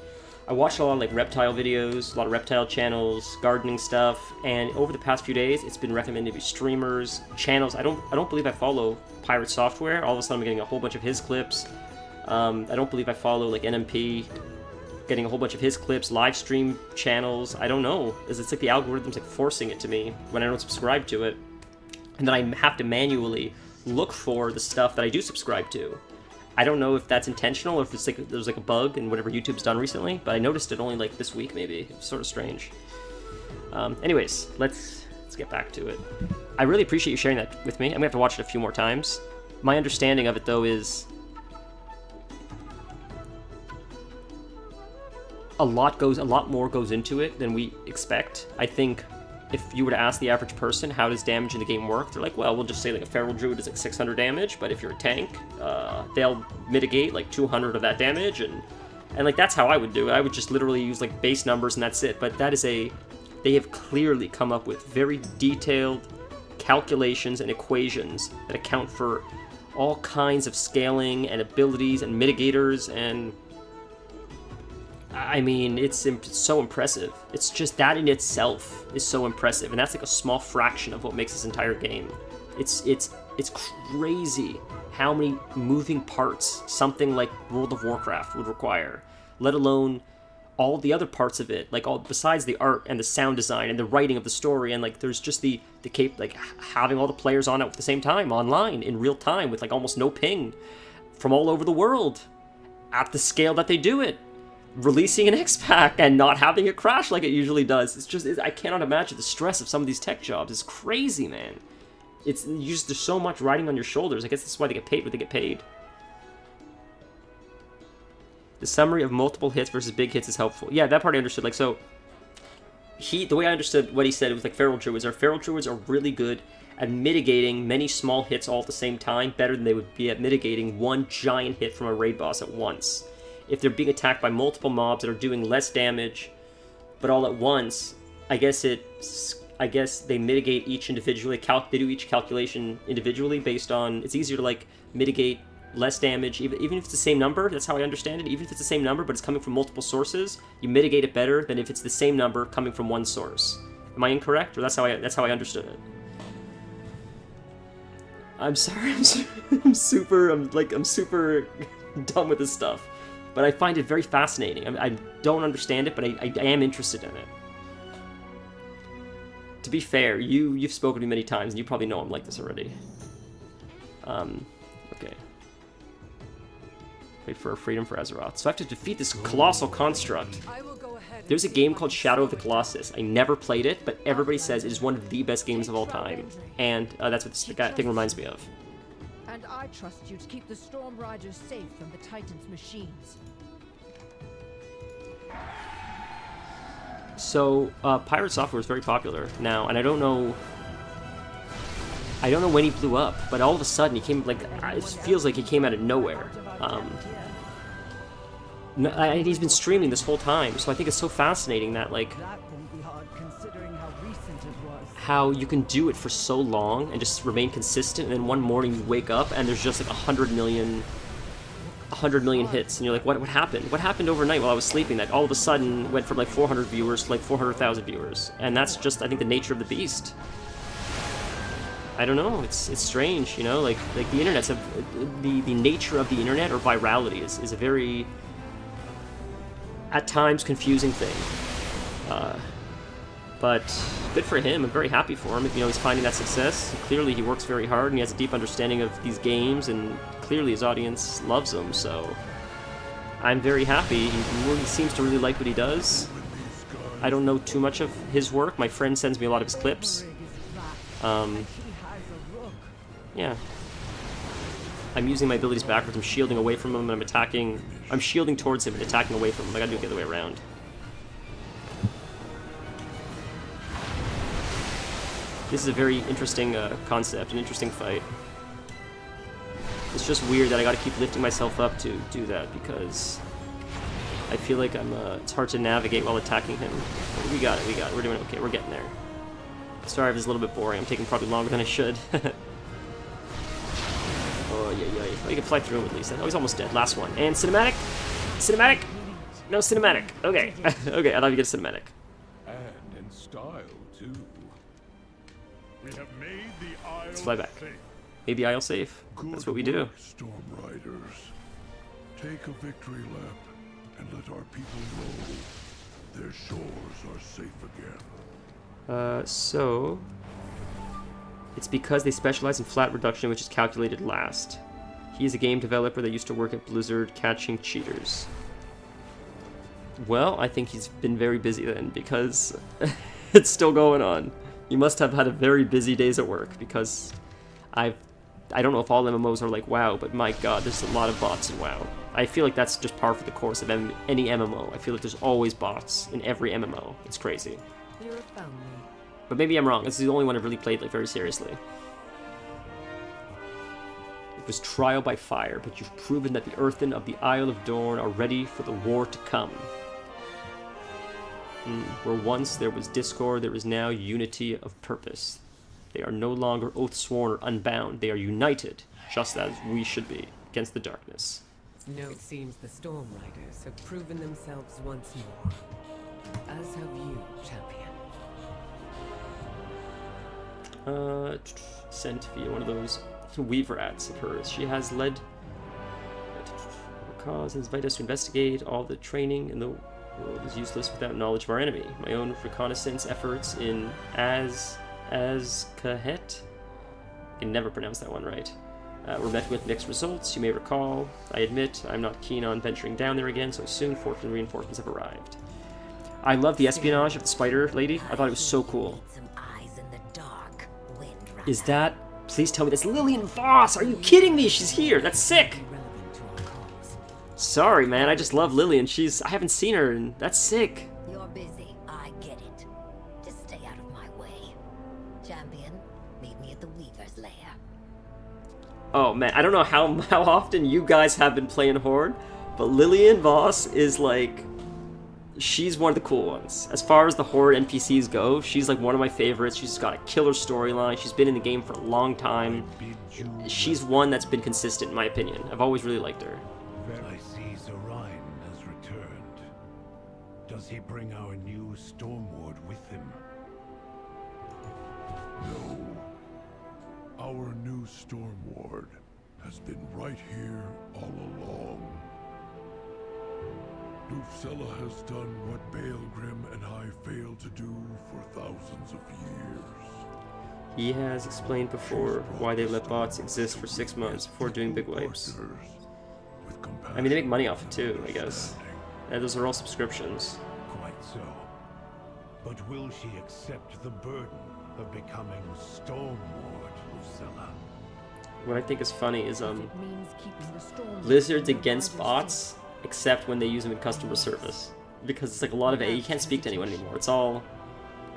I watched a lot of like reptile videos, a lot of reptile channels, gardening stuff, and over the past few days, it's been recommended to me streamers, channels. I don't believe I follow Pirate Software. All of a sudden, I'm getting a whole bunch of his clips. I don't believe I follow like NMP, getting a whole bunch of his clips, live stream channels. I don't know. It's like the algorithm's like forcing it to me when I don't subscribe to it, and then I have to manually look for the stuff that I do subscribe to. I don't know if that's intentional or if it's like there's like a bug in whatever YouTube's done recently, but I noticed it only like this week maybe. It's sort of strange. Anyways, let's get back to it. I really appreciate you sharing that with me. I'm gonna have to watch it a few more times. My understanding of it though is a lot more goes into it than we expect. I think if you were to ask the average person how does damage in the game work, they're like, well, we'll just say like a feral druid is like 600 damage, but if you're a tank, they'll mitigate like 200 of that damage, and like that's how I would do it. I would just literally use like base numbers and that's it. But that is they have clearly come up with very detailed calculations and equations that account for all kinds of scaling and abilities and mitigators, and I mean, it's so impressive. It's just that in itself is so impressive, and that's like a small fraction of what makes this entire game. It's crazy how many moving parts something like World of Warcraft would require, let alone all the other parts of it, like all besides the art and the sound design and the writing of the story, and like there's just the like having all the players on at the same time online in real time with like almost no ping from all over the world at the scale that they do it. Releasing an X-Pack and not having it crash like it usually does. I cannot imagine the stress of some of these tech jobs. It's crazy, man. There's so much riding on your shoulders. I guess that's why they get paid what they get paid. The summary of multiple hits versus big hits is helpful. Yeah, that part I understood. Like, so, the way I understood what he said, it was like feral druids are really good at mitigating many small hits all at the same time, better than they would be at mitigating one giant hit from a raid boss at once. If they're being attacked by multiple mobs that are doing less damage, but all at once, I guess they mitigate each individually. They do each calculation individually based on. It's easier to like mitigate less damage, even if it's the same number. That's how I understand it. Even if it's the same number, but it's coming from multiple sources, you mitigate it better than if it's the same number coming from one source. Am I incorrect, or that's how I understood it? I'm sorry. I'm super dumb with this stuff. But I find it very fascinating. I don't understand it, but I am interested in it. To be fair, you've spoken to me many times, and you probably know I'm like this already. Okay. Wait for freedom for Azeroth. So I have to defeat this colossal construct. There's a game called Shadow of the Colossus. I never played it, but everybody says it is one of the best games of all time. And that's what this thing reminds me of. And I trust you to keep the Storm Riders safe from the Titan's machines. So, Pirate Software is very popular now, and I don't know when he blew up, but all of a sudden he came, like, it feels like he came out of nowhere. And he's been streaming this whole time, so I think it's so fascinating that, like, how you can do it for so long and just remain consistent, and then one morning you wake up and there's just like 100 million hits, and you're like, what happened? What happened overnight while I was sleeping that all of a sudden went from like 400 viewers to like 400,000 viewers? And that's just, I think, the nature of the beast. I don't know, it's strange, you know, like the internet's the nature of the internet, or virality, is a very, at times, confusing thing. But good for him. I'm very happy for him. You know, he's finding that success. Clearly, he works very hard, and he has a deep understanding of these games, and clearly his audience loves him, so I'm very happy. He seems to really like what he does. I don't know too much of his work. My friend sends me a lot of his clips. Yeah. I'm using my abilities backwards. I'm shielding away from him, and I'm shielding towards him and attacking away from him. I gotta do it the other way around. This is a very interesting concept, an interesting fight. It's just weird that I gotta keep lifting myself up to do that, because I feel like it's hard to navigate while attacking him. But we got it, we're doing okay, we're getting there. Sorry if it's a little bit boring, I'm taking probably longer than I should. Oh, yeah. Oh, you can fly through him at least. Oh, he's almost dead. Last one. And cinematic? Cinematic? No cinematic. Okay. Okay, I thought you get a cinematic. And in style, too. We have made the Isle Let's fly back. safe. Made the Isle safe. That's what we do. Work, Storm Riders. Take a victory lap and let our people know their shores are safe again. So... It's because they specialize in flat reduction, which is calculated last. He is a game developer that used to work at Blizzard catching cheaters. Well, I think he's been very busy then, because it's still going on. You must have had a very busy days at work, because I don't know if all MMOs are like WoW, but my god, there's a lot of bots in WoW. I feel like that's just par for the course of any MMO. I feel like there's always bots in every MMO. It's crazy. You're a family. But maybe I'm wrong. This is the only one I've really played like very seriously. It was trial by fire, but you've proven that the Earthen of the Isle of Dorn are ready for the war to come. Where once there was discord, there is now unity of purpose. They are no longer oath-sworn or unbound. They are united, just as we should be, against the darkness. No, it seems the Storm Riders have proven themselves once more. As have you, champion. Sent via one of those weaver rats of hers. She has led her cause and invited us to investigate. All the training in the world is useless without knowledge of our enemy. My own reconnaissance efforts in Azkahet, I can never pronounce that one right, were met with mixed results. You may recall, I admit, I'm not keen on venturing down there again so soon. Fortunately, reinforcements have arrived. I love the espionage of the spider lady. I thought it was so cool. Is that... Please tell me that's Lillian Voss! Are you kidding me? She's here! That's sick! Sorry, man. I just love Lillian. I haven't seen her, and that's sick. You're busy. I get it. Just stay out of my way. Champion, meet me at the Weaver's lair. Oh, man. I don't know how often you guys have been playing Horde, but Lillian Voss is, like... She's one of the cool ones. As far as the Horde NPCs go, she's like one of my favorites. She's got a killer storyline. She's been in the game for a long time. She's one that's been consistent, in my opinion. I've always really liked her. I see Zorion has returned. Does he bring our new Stormward with him? No. Our new Stormward has been right here all along. Nufsela has done what Baelgrim and I failed to do for thousands of years. He has explained before why they let bots exist for 6 months before doing big wipes. I mean, they make money off it too, I guess. And those are all subscriptions. Quite so. But will she accept the burden of becoming Stormward, Nufsela? What I think is funny is, It means keeping the storm Blizzard's against bots, except when they use them in customer service. Because it's like a lot of it, you can't speak to anyone anymore. It's all...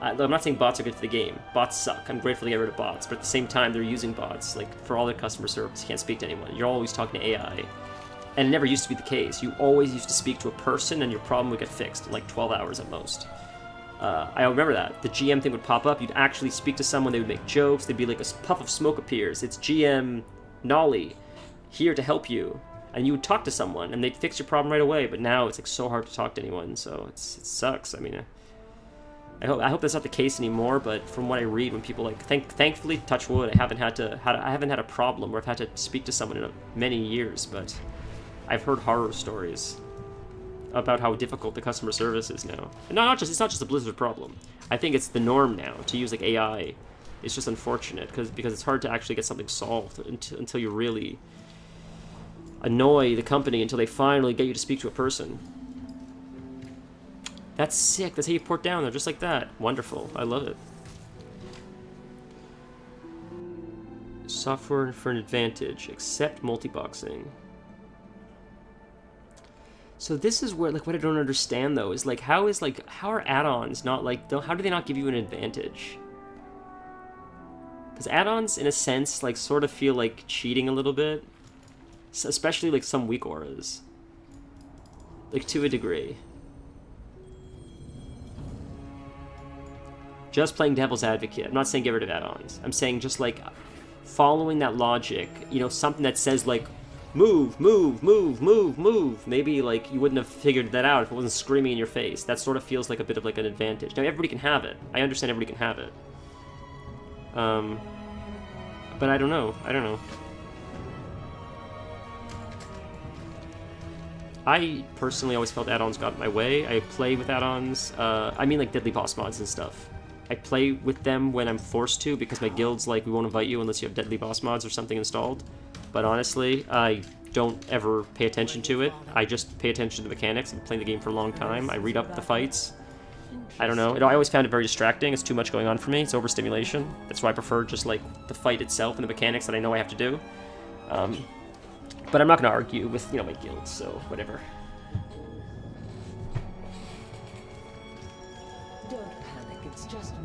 I'm not saying bots are good for the game. Bots suck. I'm grateful to get rid of bots. But at the same time, they're using bots. Like, for all their customer service, you can't speak to anyone. You're always talking to AI. And it never used to be the case. You always used to speak to a person and your problem would get fixed in like 12 hours at most. I remember that. The GM thing would pop up. You'd actually speak to someone. They would make jokes. There'd be like a puff of smoke appears. It's GM Nolly here to help you. And you would talk to someone, and they'd fix your problem right away. But now it's like so hard to talk to anyone, so it sucks. I mean, I hope that's not the case anymore. But from what I read, when people like, thankfully, touch wood, I haven't had a problem where I've had to speak to someone in many years. But I've heard horror stories about how difficult the customer service is now. And it's not just a Blizzard problem. I think it's the norm now to use like AI. It's just unfortunate because it's hard to actually get something solved until you really annoy the company until they finally get you to speak to a person. That's sick. That's how you port down there, just like that. Wonderful. I love it. Software for an advantage. Accept multiboxing. So this is where, like, what I don't understand though is like, how are add-ons not like? How do they not give you an advantage? Because add-ons, in a sense, like, sort of feel like cheating a little bit. Especially, like, some weak auras. Like, to a degree. Just playing devil's advocate. I'm not saying get rid of add-ons. I'm saying just, like, following that logic. You know, something that says, like, move, move, move, move, move. Maybe, like, you wouldn't have figured that out if it wasn't screaming in your face. That sort of feels like a bit of, like, an advantage. Now, everybody can have it. I understand everybody can have it. But I don't know. I don't know. I personally always felt add-ons got in my way. I play with add-ons. I mean, like, deadly boss mods and stuff. I play with them when I'm forced to, because my guild's like, we won't invite you unless you have deadly boss mods or something installed. But honestly, I don't ever pay attention to it. I just pay attention to the mechanics. I've been playing the game for a long time. I read up the fights. I don't know. I always found it very distracting. It's too much going on for me. It's overstimulation. That's why I prefer just, like, the fight itself and the mechanics that I know I have to do. But I'm not going to argue with, you know, my guild, so whatever. Don't panic, it's just me.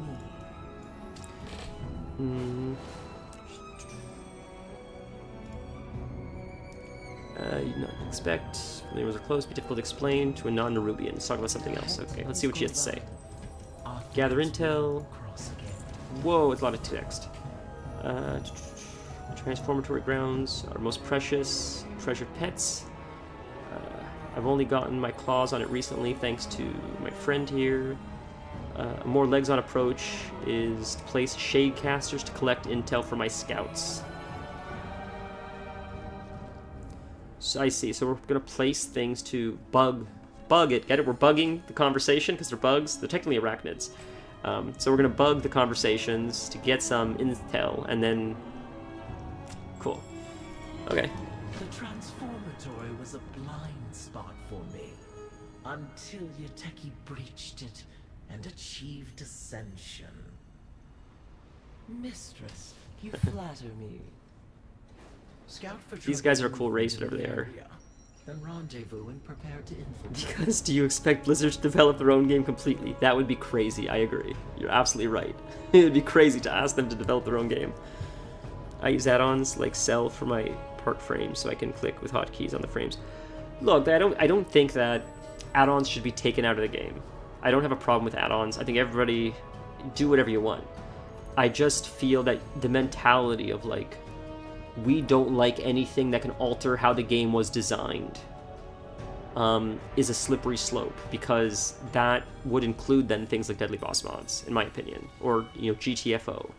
You not expect neighbors are close, be difficult to explain to a non-Nerubian. Let's talk about something else. Okay, let's see what she has to say. Gather intel. Whoa, it's a lot of text. Transformatory grounds are most precious. Treasured pets. I've only gotten my claws on it recently, thanks to my friend here. A more legs-on approach is to place shade casters to collect intel for my scouts. So I see. So we're gonna place things to bug it. Get it? We're bugging the conversation because they're bugs. They're technically arachnids. So we're gonna bug the conversations to get some intel, and then cool. Okay. The transformatory was a blind spot for me until Yateki breached it and achieved ascension. Mistress, you flatter me. Scout for These guys are a cool race, whatever they are. Then rendezvous and prepare to infiltrate. Because do you expect Blizzard to develop their own game completely? That would be crazy, I agree. You're absolutely right. It would be crazy to ask them to develop their own game. I use add-ons like Cell for my part frames so I can click with hotkeys on the frames. Look, I don't think that add-ons should be taken out of the game. I don't have a problem with add-ons. I think everybody do whatever you want. I just feel that the mentality of like, we don't like anything that can alter how the game was designed is a slippery slope, because that would include then things like deadly boss mods, in my opinion, or, you know, GTFO.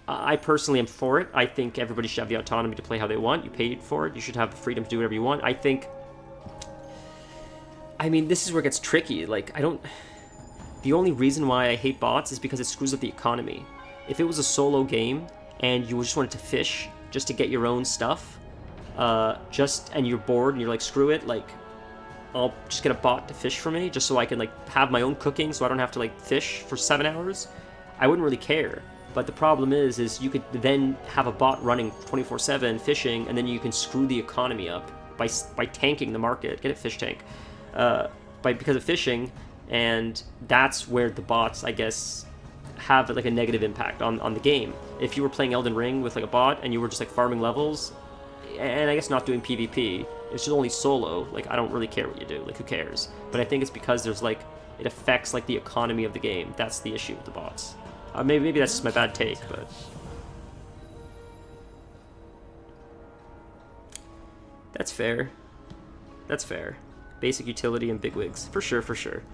I personally am for it. I think everybody should have the autonomy to play how they want. You paid for it. You should have the freedom to do whatever you want. I mean, this is where it gets tricky. Like, the only reason why I hate bots is because it screws up the economy. If it was a solo game and you just wanted to fish just to get your own stuff, and you're bored and you're like, screw it, like, I'll just get a bot to fish for me just so I can, like, have my own cooking so I don't have to, like, fish for 7 hours, I wouldn't really care. But the problem is you could then have a bot running 24/7 fishing, and then you can screw the economy up by tanking the market. Get it, fish tank. Because of fishing, and that's where the bots, I guess, have like a negative impact on the game. If you were playing Elden Ring with like a bot and you were just like farming levels, and I guess not doing PvP, it's just only solo, like, I don't really care what you do, like, who cares? But I think it's because there's like, it affects like the economy of the game. That's the issue with the bots. Maybe that's just my bad take, but that's fair. That's fair. Basic utility and bigwigs, for sure, for sure.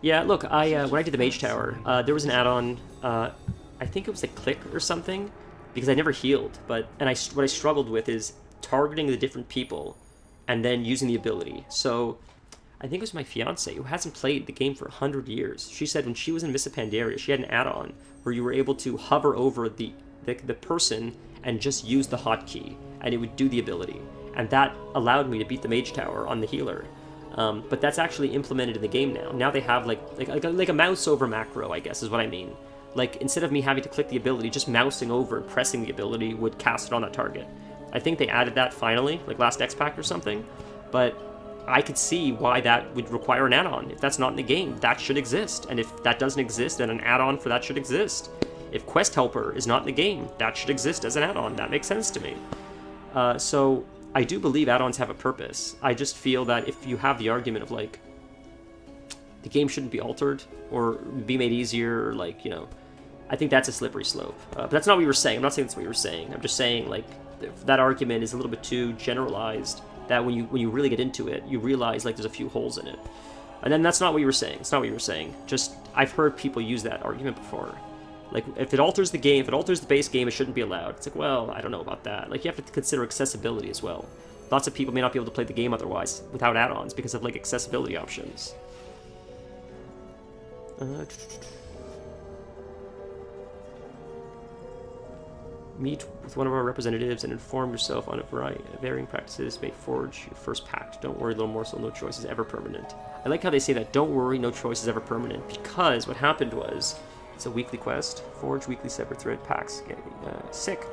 Yeah, look, when I did the Mage Tower, there was an add-on. I think it was like Click or something, because I never healed. What I struggled with is targeting the different people and then using the ability. So I think it was my fiance who hasn't played the game for 100 years. She said when she was in Mists of Pandaria, she had an add-on where you were able to hover over the person and just use the hotkey, and it would do the ability. And that allowed me to beat the Mage Tower on the healer. But that's actually implemented in the game now. Now they have like a mouse over macro, I guess is what I mean. Like, instead of me having to click the ability, just mousing over and pressing the ability would cast it on that target. I think they added that finally, like last X-Pack or something. But I could see why that would require an add-on. If that's not in the game, that should exist. And if that doesn't exist, then an add-on for that should exist. If Quest Helper is not in the game, that should exist as an add-on. That makes sense to me. So I do believe add-ons have a purpose. I just feel that if you have the argument of like, the game shouldn't be altered or be made easier, or like, you know, I think that's a slippery slope. But that's not what you were saying. I'm not saying that's what you were saying. I'm just saying, like, that argument is a little bit too generalized, that when you really get into it, you realize, like, there's a few holes in it. And then that's not what you were saying. It's not what you were saying. Just, I've heard people use that argument before. Like, if it alters the game, if it alters the base game, it shouldn't be allowed. It's like, well, I don't know about that. Like, you have to consider accessibility as well. Lots of people may not be able to play the game otherwise without add-ons because of, like, accessibility options. Meet with one of our representatives and inform yourself on a variety of varying practices may forge your first pact. Don't worry, little morsel, no choice is ever permanent. I like how they say that, don't worry, no choice is ever permanent, because what happened was, it's a weekly quest, forge weekly separate thread packs, getting sick.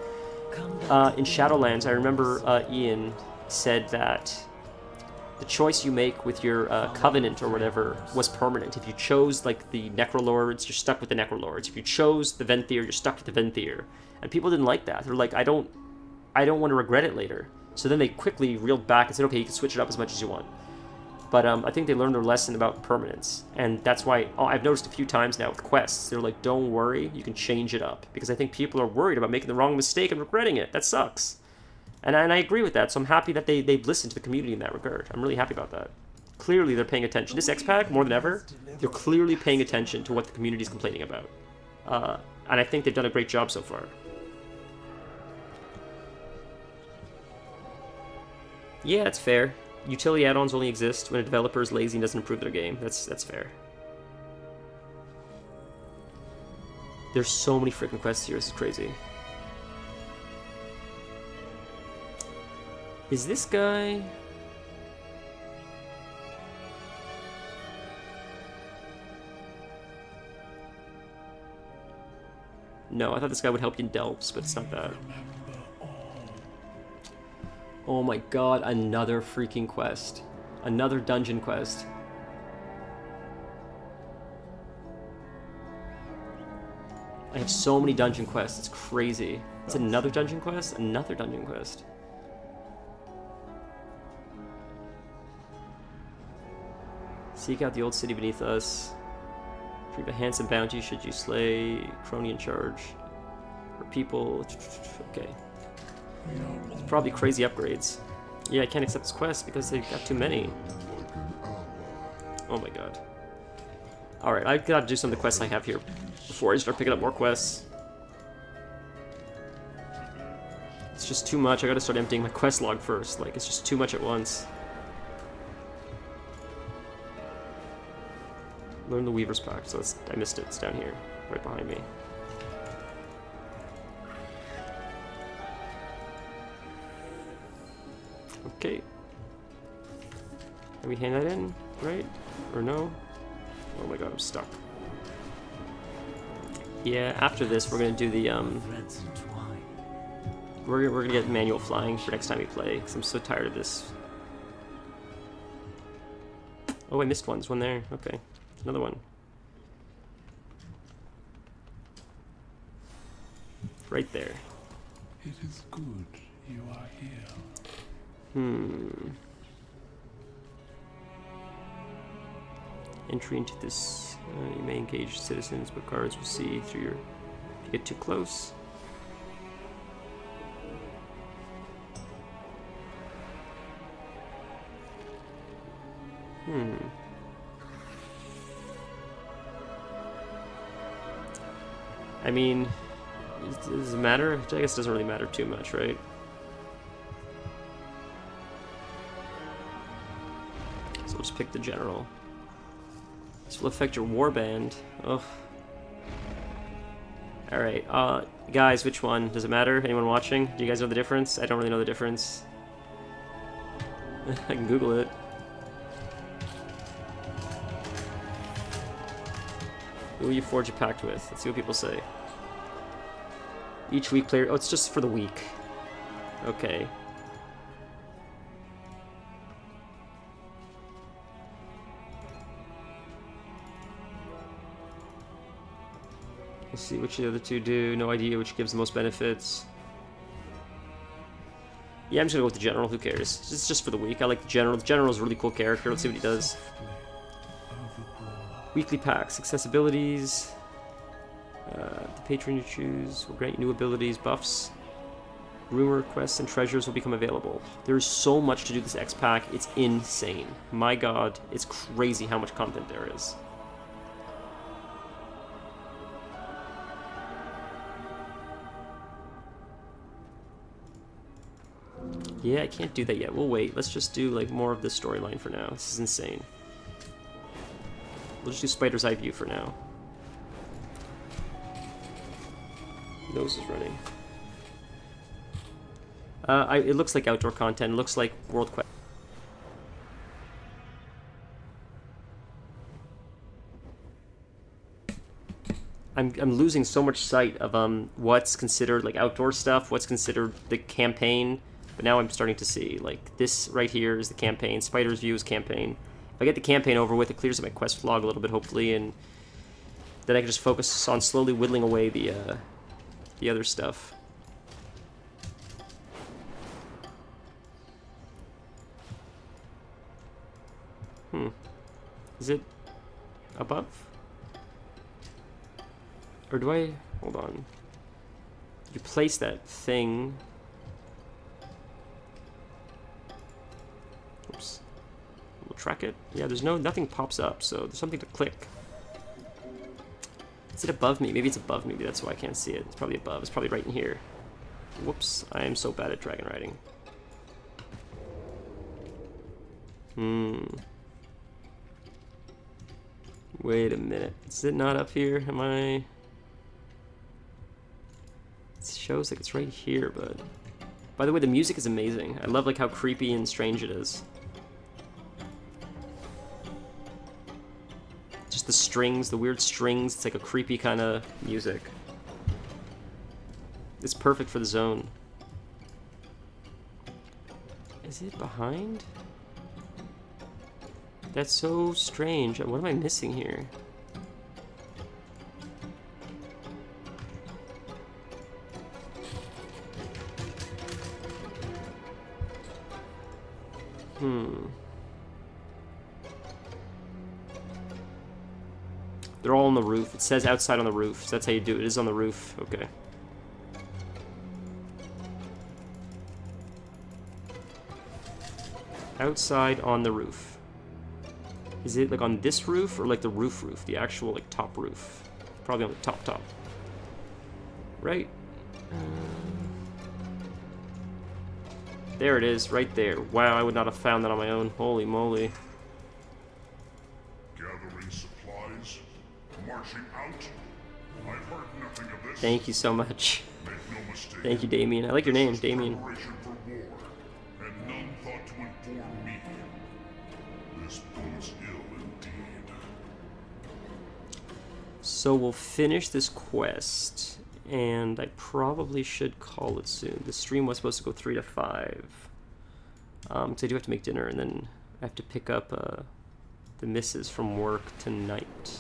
In Shadowlands, I remember Ian said that the choice you make with your covenant or whatever was permanent. If you chose, like, the Necrolords, you're stuck with the Necrolords. If you chose the Venthyr, you're stuck with the Venthyr. And people didn't like that. They're like, I don't want to regret it later. So then they quickly reeled back and said, okay, you can switch it up as much as you want. But I think they learned their lesson about permanence. And that's why I've noticed a few times now with quests, they're like, don't worry, you can change it up. Because I think people are worried about making the wrong mistake and regretting it. That sucks. And I agree with that, so I'm happy that they've listened to the community in that regard. I'm really happy about that. Clearly, they're paying attention. This X-Pack, more than ever, they're clearly paying attention to what the community's complaining about. And I think they've done a great job so far. Yeah, it's fair. Utility add-ons only exist when a developer is lazy and doesn't improve their game. That's fair. There's so many freaking quests here, this is crazy. Is this guy... No, I thought this guy would help you in Delps, but it's not that. Oh my god, another freaking quest. Another dungeon quest. I have so many dungeon quests, it's crazy. It's another dungeon quest? Another dungeon quest. Seek out the old city beneath us. Retrieve a handsome bounty should you slay crony in charge. Or people... Okay. It's probably crazy upgrades. Yeah, I can't accept this quest because they've got too many. Oh my god. Alright, I've got to do some of the quests I have here before I start picking up more quests. It's just too much. I gotta start emptying my quest log first. Like, it's just too much at once. Learn the Weaver's Pact. So I missed it. It's down here, right behind me. Okay. Can we hand that in, right? Or no? Oh my god, I'm stuck. Yeah, after this, we're gonna do the we're gonna get manual flying for next time we play, because I'm so tired of this. Oh, I missed one. There's one there. Okay, another one. Right there. It is good you are here. Entry into this, you may engage citizens, but guards will see through your... If you get too close. I mean, does it matter? I guess it doesn't really matter too much, right? So we'll just pick the general. This will affect your warband. Ugh. Alright, guys, which one? Does it matter? Anyone watching? Do you guys know the difference? I don't really know the difference. I can Google it. Who will you forge a pact with? Let's see what people say. Each week player... Oh, it's just for the week. Okay. Let's see which the other two do. No idea which gives the most benefits. Yeah, I'm just gonna go with the general. Who cares? It's just for the week. I like the general. The general's a really cool character. Let's see what he does. Weekly packs, accessibilities. The patron you choose will grant you new abilities, buffs. Rumor quests and treasures will become available. There's so much to do this X pack. It's insane. My god, it's crazy how much content there is. Yeah, I can't do that yet. We'll wait. Let's just do like more of the storyline for now. This is insane. We'll just do Spider's Eye View for now. Nose is running. It looks like outdoor content. It looks like World Quest. I'm losing so much sight of what's considered like outdoor stuff, what's considered the campaign. But now I'm starting to see, like, this right here is the campaign. Spider's View is campaign. If I get the campaign over with, it clears up my quest log a little bit, hopefully, and then I can just focus on slowly whittling away the other stuff. Is it above? Or do I... Hold on. You place that thing... Oops. We'll track it. Yeah, there's nothing pops up, so there's something to click. Is it above me? Maybe it's above me. Maybe that's why I can't see it. It's probably above. It's probably right in here. Whoops. I am so bad at dragon riding. Wait a minute. Is it not up here? Am I... It shows like it's right here, but... By the way, the music is amazing. I love like how creepy and strange it is. Just the strings, the weird strings. It's like a creepy kind of music. It's perfect for the zone. Is it behind? That's so strange. What am I missing here? They're all on the roof. It says outside on the roof. So that's how you do it. It is on the roof. Okay. Outside on the roof. Is it like on this roof or like the roof? The actual like top roof? Probably on the top. Right? There it is, right there. Wow, I would not have found that on my own. Holy moly. Gathering supplies, marching out. I've heard nothing of this. Thank you so much. Make no mistake. Thank you, Damien. I like your name, Damien. Preparation for war, and none thought to inform me. This bodes ill indeed. So we'll finish this quest. And I probably should call it soon. The stream was supposed to go 3 to 5. Because I do have to make dinner, and then I have to pick up the missus from work tonight.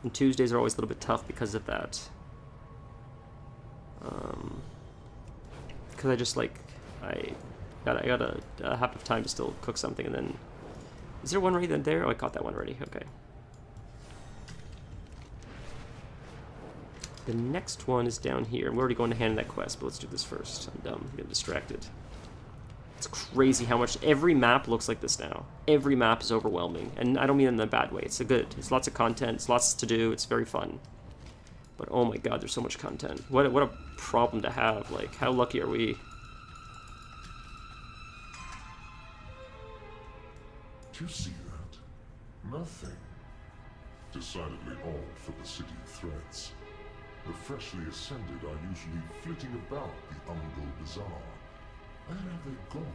And Tuesdays are always a little bit tough because of that. Because I just like I gotta have time to still cook something, and then is there one right there? Oh, I caught that one already. Okay. The next one is down here. We're already going to hand in that quest, but let's do this first. I'm dumb. I'm getting distracted. It's crazy how much... Every map looks like this now. Every map is overwhelming. And I don't mean it in a bad way. It's good. It's lots of content. It's lots to do. It's very fun. But oh my god, there's so much content. What a problem to have. Like, how lucky are we? Do you see that? Nothing. Decidedly odd for the city of threats. The freshly ascended are usually flitting about the Umgo Bazaar. Where have they gone?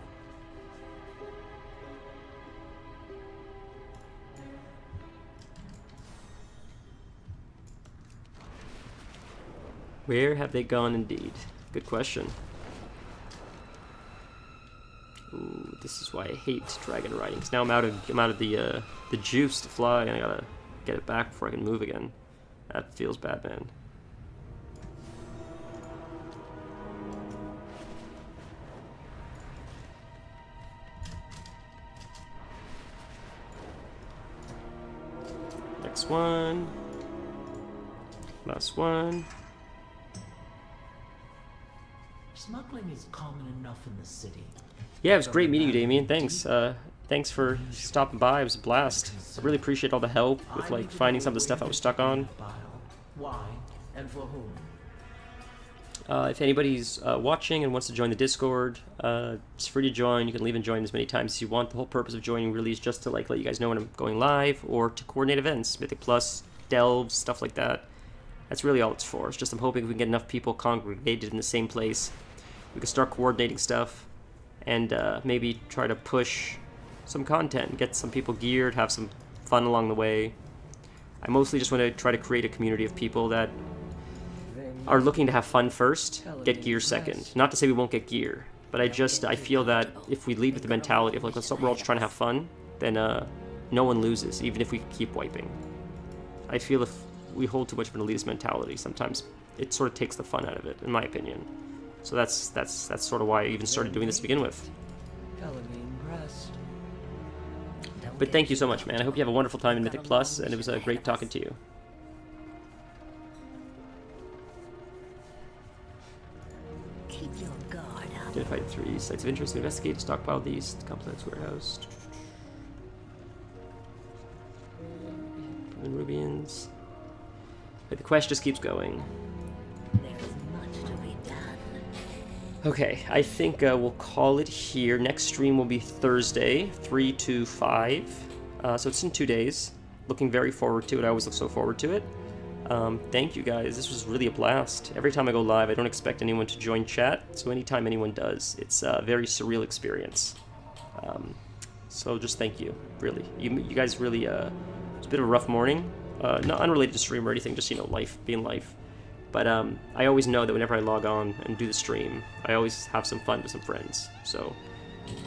Where have they gone indeed? Good question. Ooh, this is why I hate dragon riding. Cause now I'm out of the juice to fly, and I gotta get it back before I can move again. That feels bad, man. Next one. Last one. Smuggling is common enough in the city. Yeah, it was great meeting you, Damien. Thanks. Thanks for stopping by. It was a blast. I really appreciate all the help with like finding some of the stuff I was stuck on. Why and for whom? If anybody's watching and wants to join the Discord, it's free to join. You can leave and join as many times as you want. The whole purpose of joining really is just to like let you guys know when I'm going live or to coordinate events, Mythic Plus, delves, stuff like that. That's really all it's for. It's just I'm hoping we can get enough people congregated in the same place. We can start coordinating stuff and maybe try to push some content, get some people geared, have some fun along the way. I mostly just want to try to create a community of people that are looking to have fun first, get gear second. Not to say we won't get gear, but I feel that if we lead with the mentality of like, we're all just trying to have fun, then no one loses, even if we keep wiping. I feel if we hold too much of an elitist mentality, sometimes it sort of takes the fun out of it, in my opinion. So that's sort of why I even started doing this to begin with. But thank you so much, man. I hope you have a wonderful time in Mythic Plus, and it was great talking to you. Keep your guard up. Identified 3 sites of interest. Investigate, stockpile these. Complex warehouse. And Rubians. But the quest just keeps going. There's much to be done. Okay, I think we'll call it here. Next stream will be Thursday, 3 to 5. So it's in 2 days. Looking very forward to it. I always look so forward to it. Thank you guys. This was really a blast. Every time I go live, I don't expect anyone to join chat. So anytime anyone does, it's a very surreal experience. So just thank you, really. You guys really, it's a bit of a rough morning. Not unrelated to stream or anything, just, you know, life, being life. But I always know that whenever I log on and do the stream, I always have some fun with some friends. So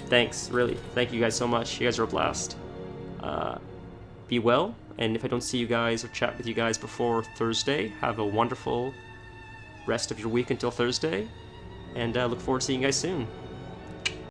thanks, really. Thank you guys so much. You guys are a blast. Be well, and if I don't see you guys or chat with you guys before Thursday, have a wonderful rest of your week until Thursday, and look forward to seeing you guys soon.